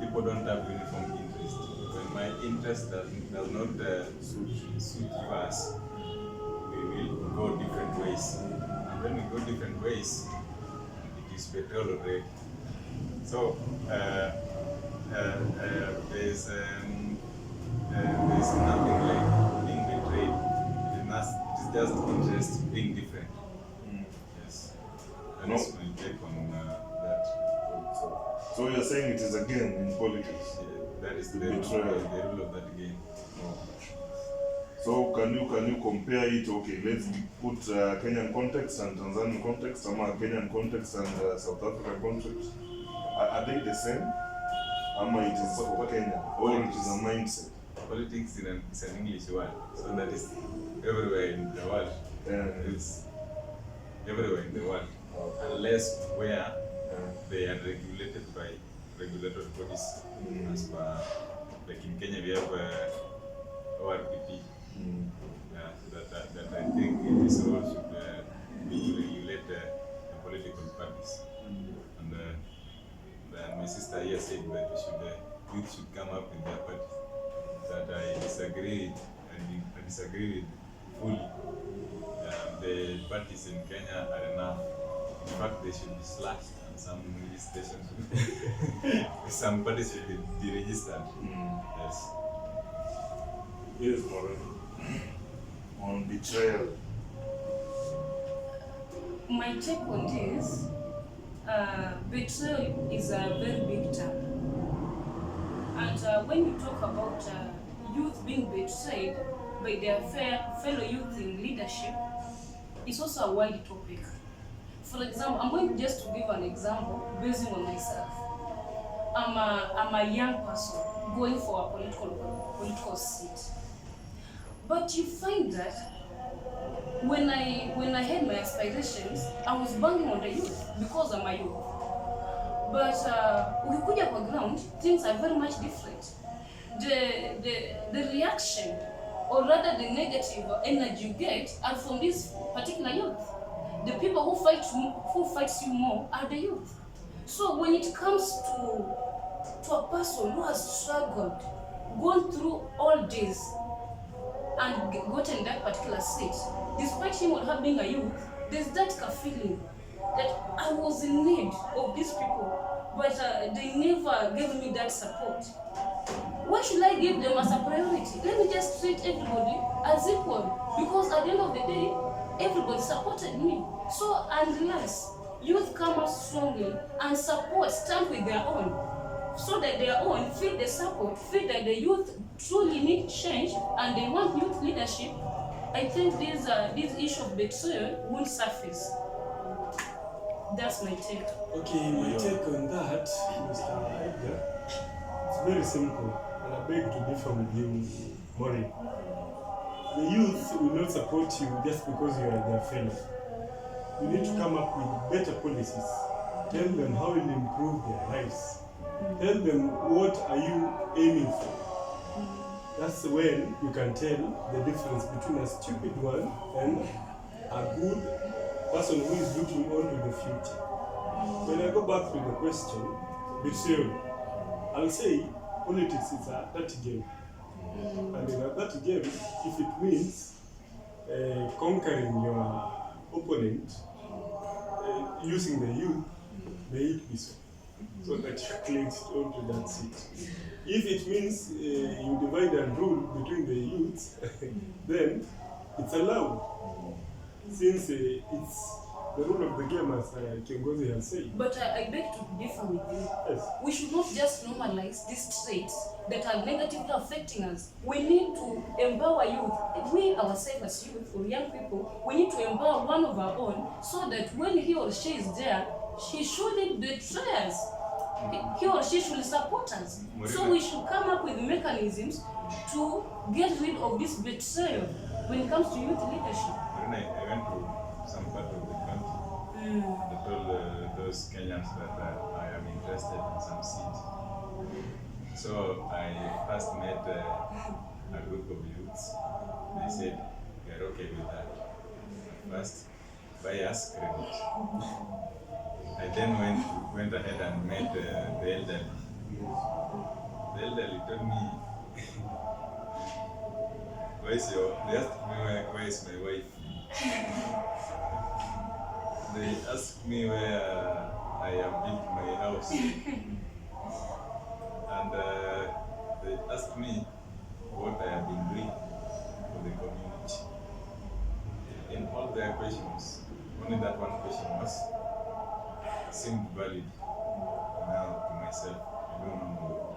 People don't have uniform interest. When my interest does not suit yours, we will go different ways. And when we go different ways, it is betrayal already. So there's nothing like being betrayed. It is just interest being different. Yes. That's my take on that. So you're saying it is a game in politics? That is The the betrayal. rule of that game. So can you compare it? Okay, let's put Kenyan context and Tanzanian context, Kenyan context and South African context. Are they the same? It is for Kenya, or it is a mindset? Politics is an English word, so that is everywhere in the world. It's everywhere in the world, unless where they are regulated by regulatory bodies. As per, like in Kenya, we have ORPP. That I think it is all should be to regulate the political parties. And my sister here said that youth should come up with their party. That I disagree with fully. The parties in Kenya are enough. In fact, they should be slashed, and some stations, some parties should be deregistered. Yes. Yes, Maureen. On betrayal. My take on this, betrayal is a very big term. And when you talk about youth being betrayed by their fellow youth in leadership, it's also a wide topic. For example, I'm going just to give an example based on myself. I'm a young person going for a political seat. But you find that when I had my aspirations, I was banging on the youth because I'm a youth. But ukikuja kwa ground, things are very much different. The reaction, or rather the negative energy you get, are from this particular youth. The people who fights you more are the youth. So when it comes to a person who has struggled, gone through all this, and gotten that particular seat, despite him or her being a youth, there's that feeling that I was in need of these people, but they never gave me that support. Why should I give them as a priority? Let me just treat everybody as equal, because at the end of the day, everybody supported me. So unless youth come out strongly and stand with their own, so that their own feel the support, feel that the youth truly need change and they want youth leadership, I think this issue of betrayal won't surface. That's my take. Okay, my take on that, Mr. Edgar, it's very simple, and I beg to differ with you, Maureen. The youth will not support you just because you are their friend. You need to come up with better policies. Tell them how it will improve their lives. Tell them what are you aiming for. That's when you can tell the difference between a stupid one and a good person who is looking on to the future. When I go back to the question, betrayal, I'll say politics is a dirty game. And in a dirty game, if it means conquering your opponent using the youth, may it be so. So that you cling onto that seat. If it means you divide and rule between the youths, then it's allowed. Since it's the rule of the game, as Kiongozi has said. But I beg to differ with you. Yes. We should not just normalize these traits that are negatively affecting us. We need to empower youth. We ourselves as youth or young people, we need to empower one of our own so that when he or she is there, she shouldn't betray us. He or she should support us. So we should come up with mechanisms to get rid of this betrayal when it comes to youth leadership. When I went to some part of the country, I told those Kenyans that I am interested in some seat. So I first met a group of youths. They said, we are okay with that. First, buy us credit. I then went ahead and met the elderly. The elderly told me, they asked me where is my wife? They asked me where I am built my house. And they asked me what I have been doing for the community. In all their questions, only that one question seemed valid now to myself. I don't know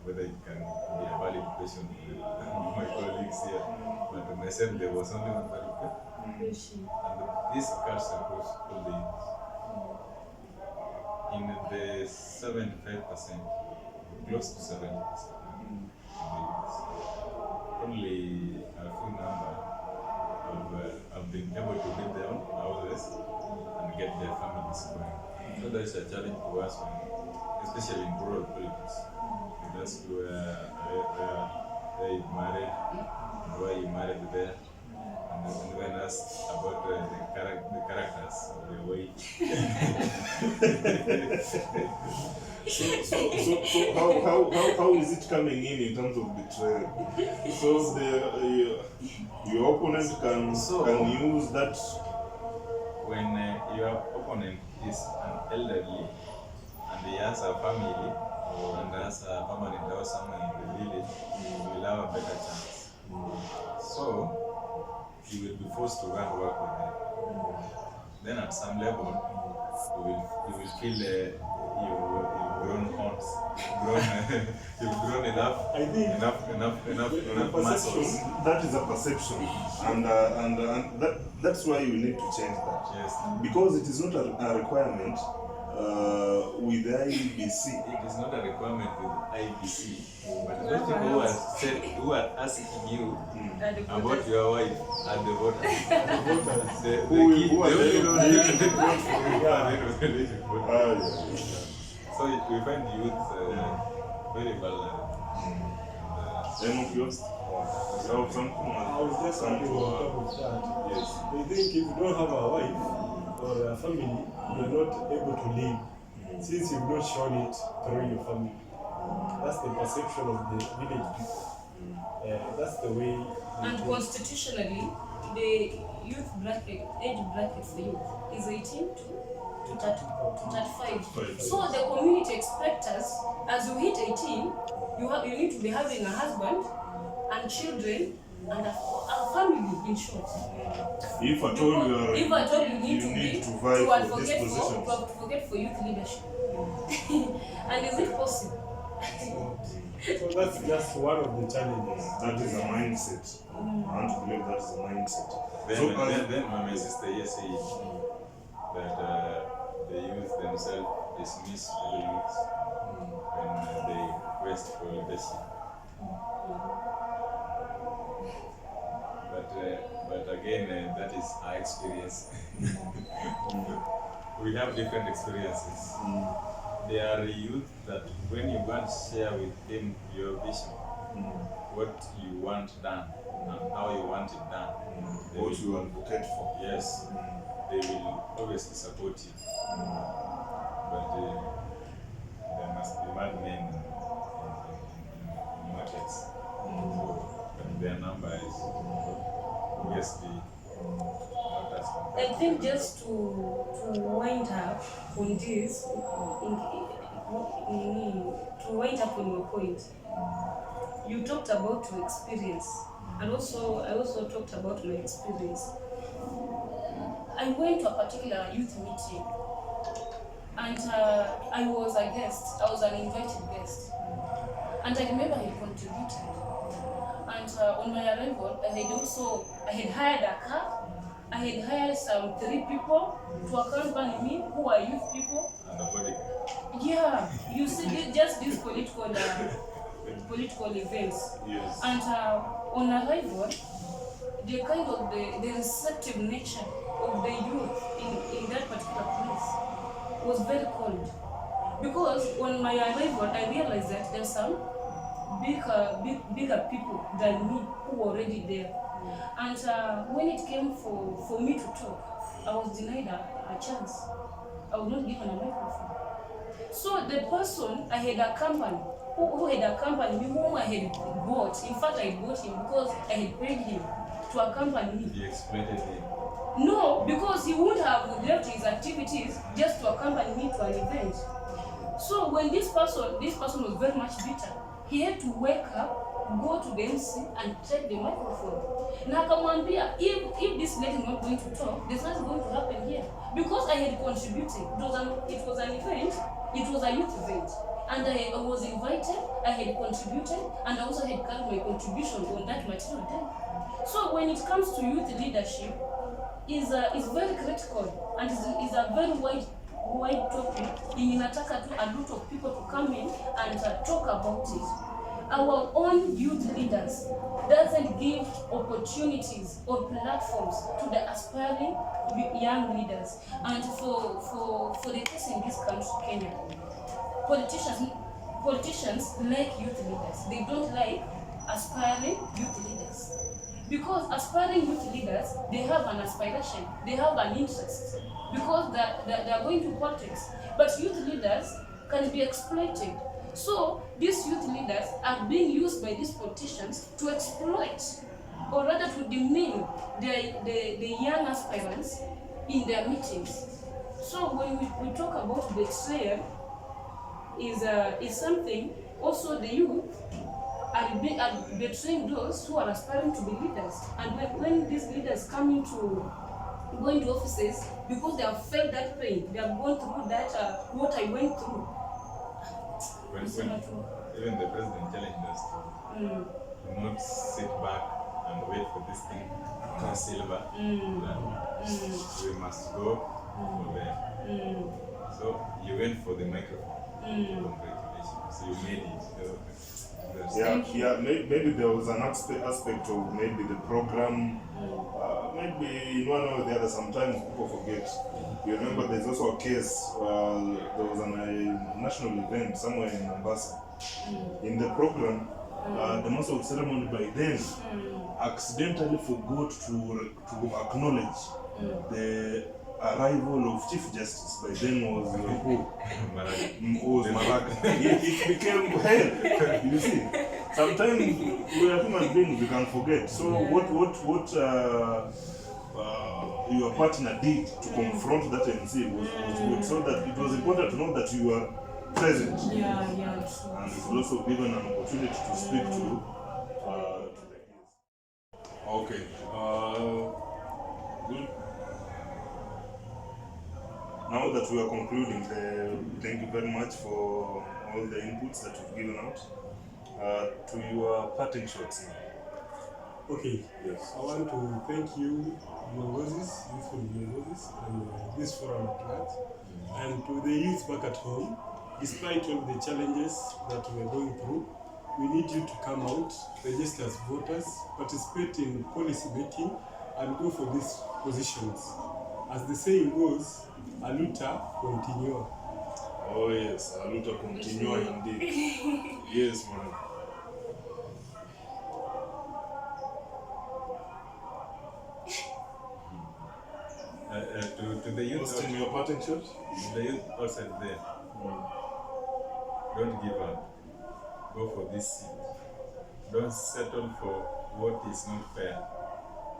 whether it can be a valid question to my colleagues here, but to myself there was only one valid question. And this cuts across all the youths. In the 75%, close to 70% of the youths, only a few number have been able to build their own houses and get their families going. So that's a challenge to us, especially in rural politics. That's where you married, and why you married there, and when asked about the characters of the way. So how is it coming in terms of betrayal? So your opponent can use that. When your opponent is an elderly and he has a family and has a permanent house somewhere in the village, you will have a better chance. So you will be forced to go and work with them. Then at some level, you will feel you've grown horns, you've grown enough muscles. That is a perception, and that's why you need to change that. Yes. Because it is not a requirement with the IBC. It is not a requirement with IBC. But those people who are asking you about your wife are the voters. So we find youth very vulnerable. I was just something on top of that. Yes. They think if you don't have a wife or a family, you're not able to live, since you've not shown it through your family. That's the perception of the village people. That's the way. And constitutionally, the age bracket for youth is 18 to 35. So the community expects us, as you hit 18, you need to be having a husband and children and a family, in short. If at all you need to vie for this position. To advocate for youth leadership. And is it possible? So that's just one of the challenges. That is a mindset. I want to believe that is a mindset. Then my sister here said that the youth themselves dismiss other youths when they request for leadership. But again, that is our experience. We have different experiences. There are youth that when you want to share with them your vision, what you want done and how you want it done, What you advocate for. yes, they will obviously support you. But there must be madmen in markets. But their number is obviously not as compared I to think the just to wind up on this, to wind up on your point, you talked about your experience, and I also talked about my experience. I went to a particular youth meeting, and I was a guest. I was an invited guest, and I remember I contributed. And on my arrival, I had hired a car. I had hired some 3 people to accompany me who are youth people. and the body. Yeah, you see, just these political events. Yes. And on arrival, the receptive nature of the youth in that particular place was very cold. Because on my arrival, I realized that there's some bigger people than me who were already there. And when it came for me to talk, I was denied a chance. I was not given a microphone. So the person I had accompanied, who had accompanied me, whom I had bought, in fact I bought him because I had paid him to accompany me. He exploited him. No, because he would have left his activities just to accompany me to an event. So when this person was very much bitter, he had to wake up, go to the MC and take the microphone. Na akamwambia, if this lady is not going to talk, there's nothing going to happen here. Because I had contributed, it was an event, it was a youth event. And I was invited, I had contributed, and I also had carried my contribution on that material day. So when it comes to youth leadership, is very critical and is a very wide topic. Inataka to a lot of people to come in and talk about it. Our own youth leaders doesn't give opportunities or platforms to the aspiring young leaders. And for the case in this country, Kenya, politicians like youth leaders. They don't like aspiring youth leaders. Because aspiring youth leaders, they have an aspiration, they have an interest, because they are going to politics. But youth leaders can be exploited. So these youth leaders are being used by these politicians to exploit, or rather to demean the young aspirants in their meetings. So when we talk about betrayal, is something also the youth are betraying those who are aspiring to be leaders. And when these leaders come go into offices, because they have felt that pain, they have gone through that, what I went through. When even the president challenged us to not sit back and wait for this thing to come silver, we must go for them. So you went for the microphone. Congratulations. So you made it. Maybe there was an aspect of maybe the program, maybe in one way or the other. Sometimes people forget. You remember there's also a case, there was a national event somewhere in Mombasa. In the program, the master of ceremony by then accidentally forgot to acknowledge the arrival of Chief Justice. By then was who? Was Maraga. It became hell. You see, sometimes we are human beings, we can forget. So what your partner did to confront that MC was good, so that it was important to know that you were present. Yeah. And it was also given an opportunity to speak to the kids. Okay. Good. Now that we are concluding, thank you very much for all the inputs that you've given out. To your parting shots now. Okay. Yes. I want to thank you, Viongozi, youthful Viongozi, and this forum at large. And to the youth back at home, despite all the challenges that we're going through, we need you to come out, register as voters, participate in policy making, and go for these positions. As the saying goes, a luta continua. Oh yes, a luta continua indeed. Yes, man. To the youth, Austin, your parting shot? the youth outside there, don't give up. Go for this seat. Don't settle for what is not fair.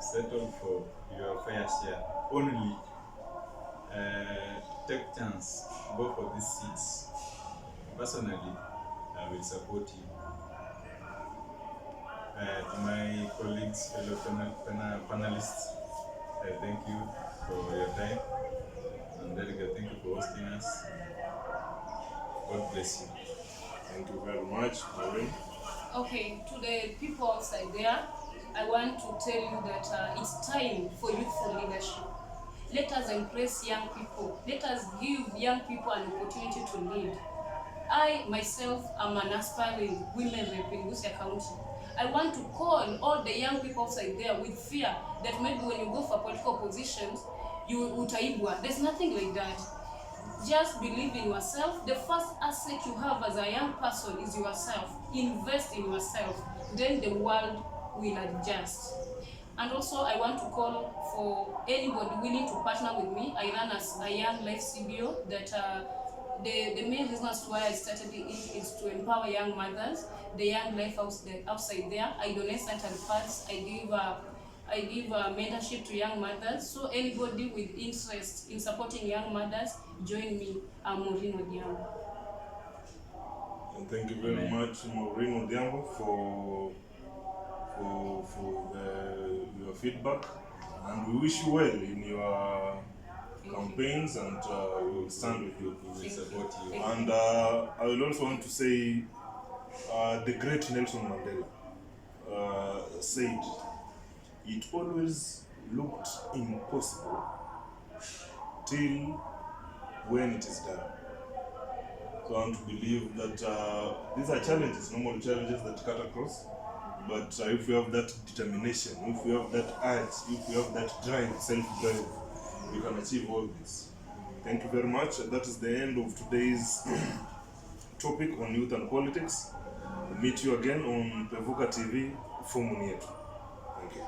Settle for your fair share. Only take chance. Go for these seats. Personally, I will support you. To my colleagues, fellow panelists, I thank you for your time. And Delegate, thank you for hosting us. God bless you. Thank you very much, Maureen. Okay, to the people outside there, I want to tell you that it's time for youthful leadership. Let us embrace young people. Let us give young people an opportunity to lead. I myself am an aspiring women rep in Busia County. I want to call all the young people outside there with fear that maybe when you go for political positions, you utaibwa. There's nothing like that. Just believe in yourself. The first asset you have as a young person is yourself. Invest in yourself. Then the world will adjust. And also, I want to call for anybody willing to partner with me. I run as a young life CBO that the main reason as to why I started it is to empower young mothers, the young life outside there. I donate certain parts. I give mentorship to young mothers. So anybody with interest in supporting young mothers, join me. I'm Maureen Odiambo. And thank you very much, Maureen Odiambo, for your feedback. And we wish you well in your campaigns, and we will stand with you. We will support you. And I will also want to say the great Nelson Mandela said, it always looked impossible till when it is done. So I want to believe that these are challenges, normal challenges that cut across. But if we have that determination, if we have that urge, if we have that drive, self-drive, we can achieve all this. Thank you very much. That is the end of today's topic on youth and politics. We'll meet you again on Pevuka TV, Fomu Yetu. Thank you.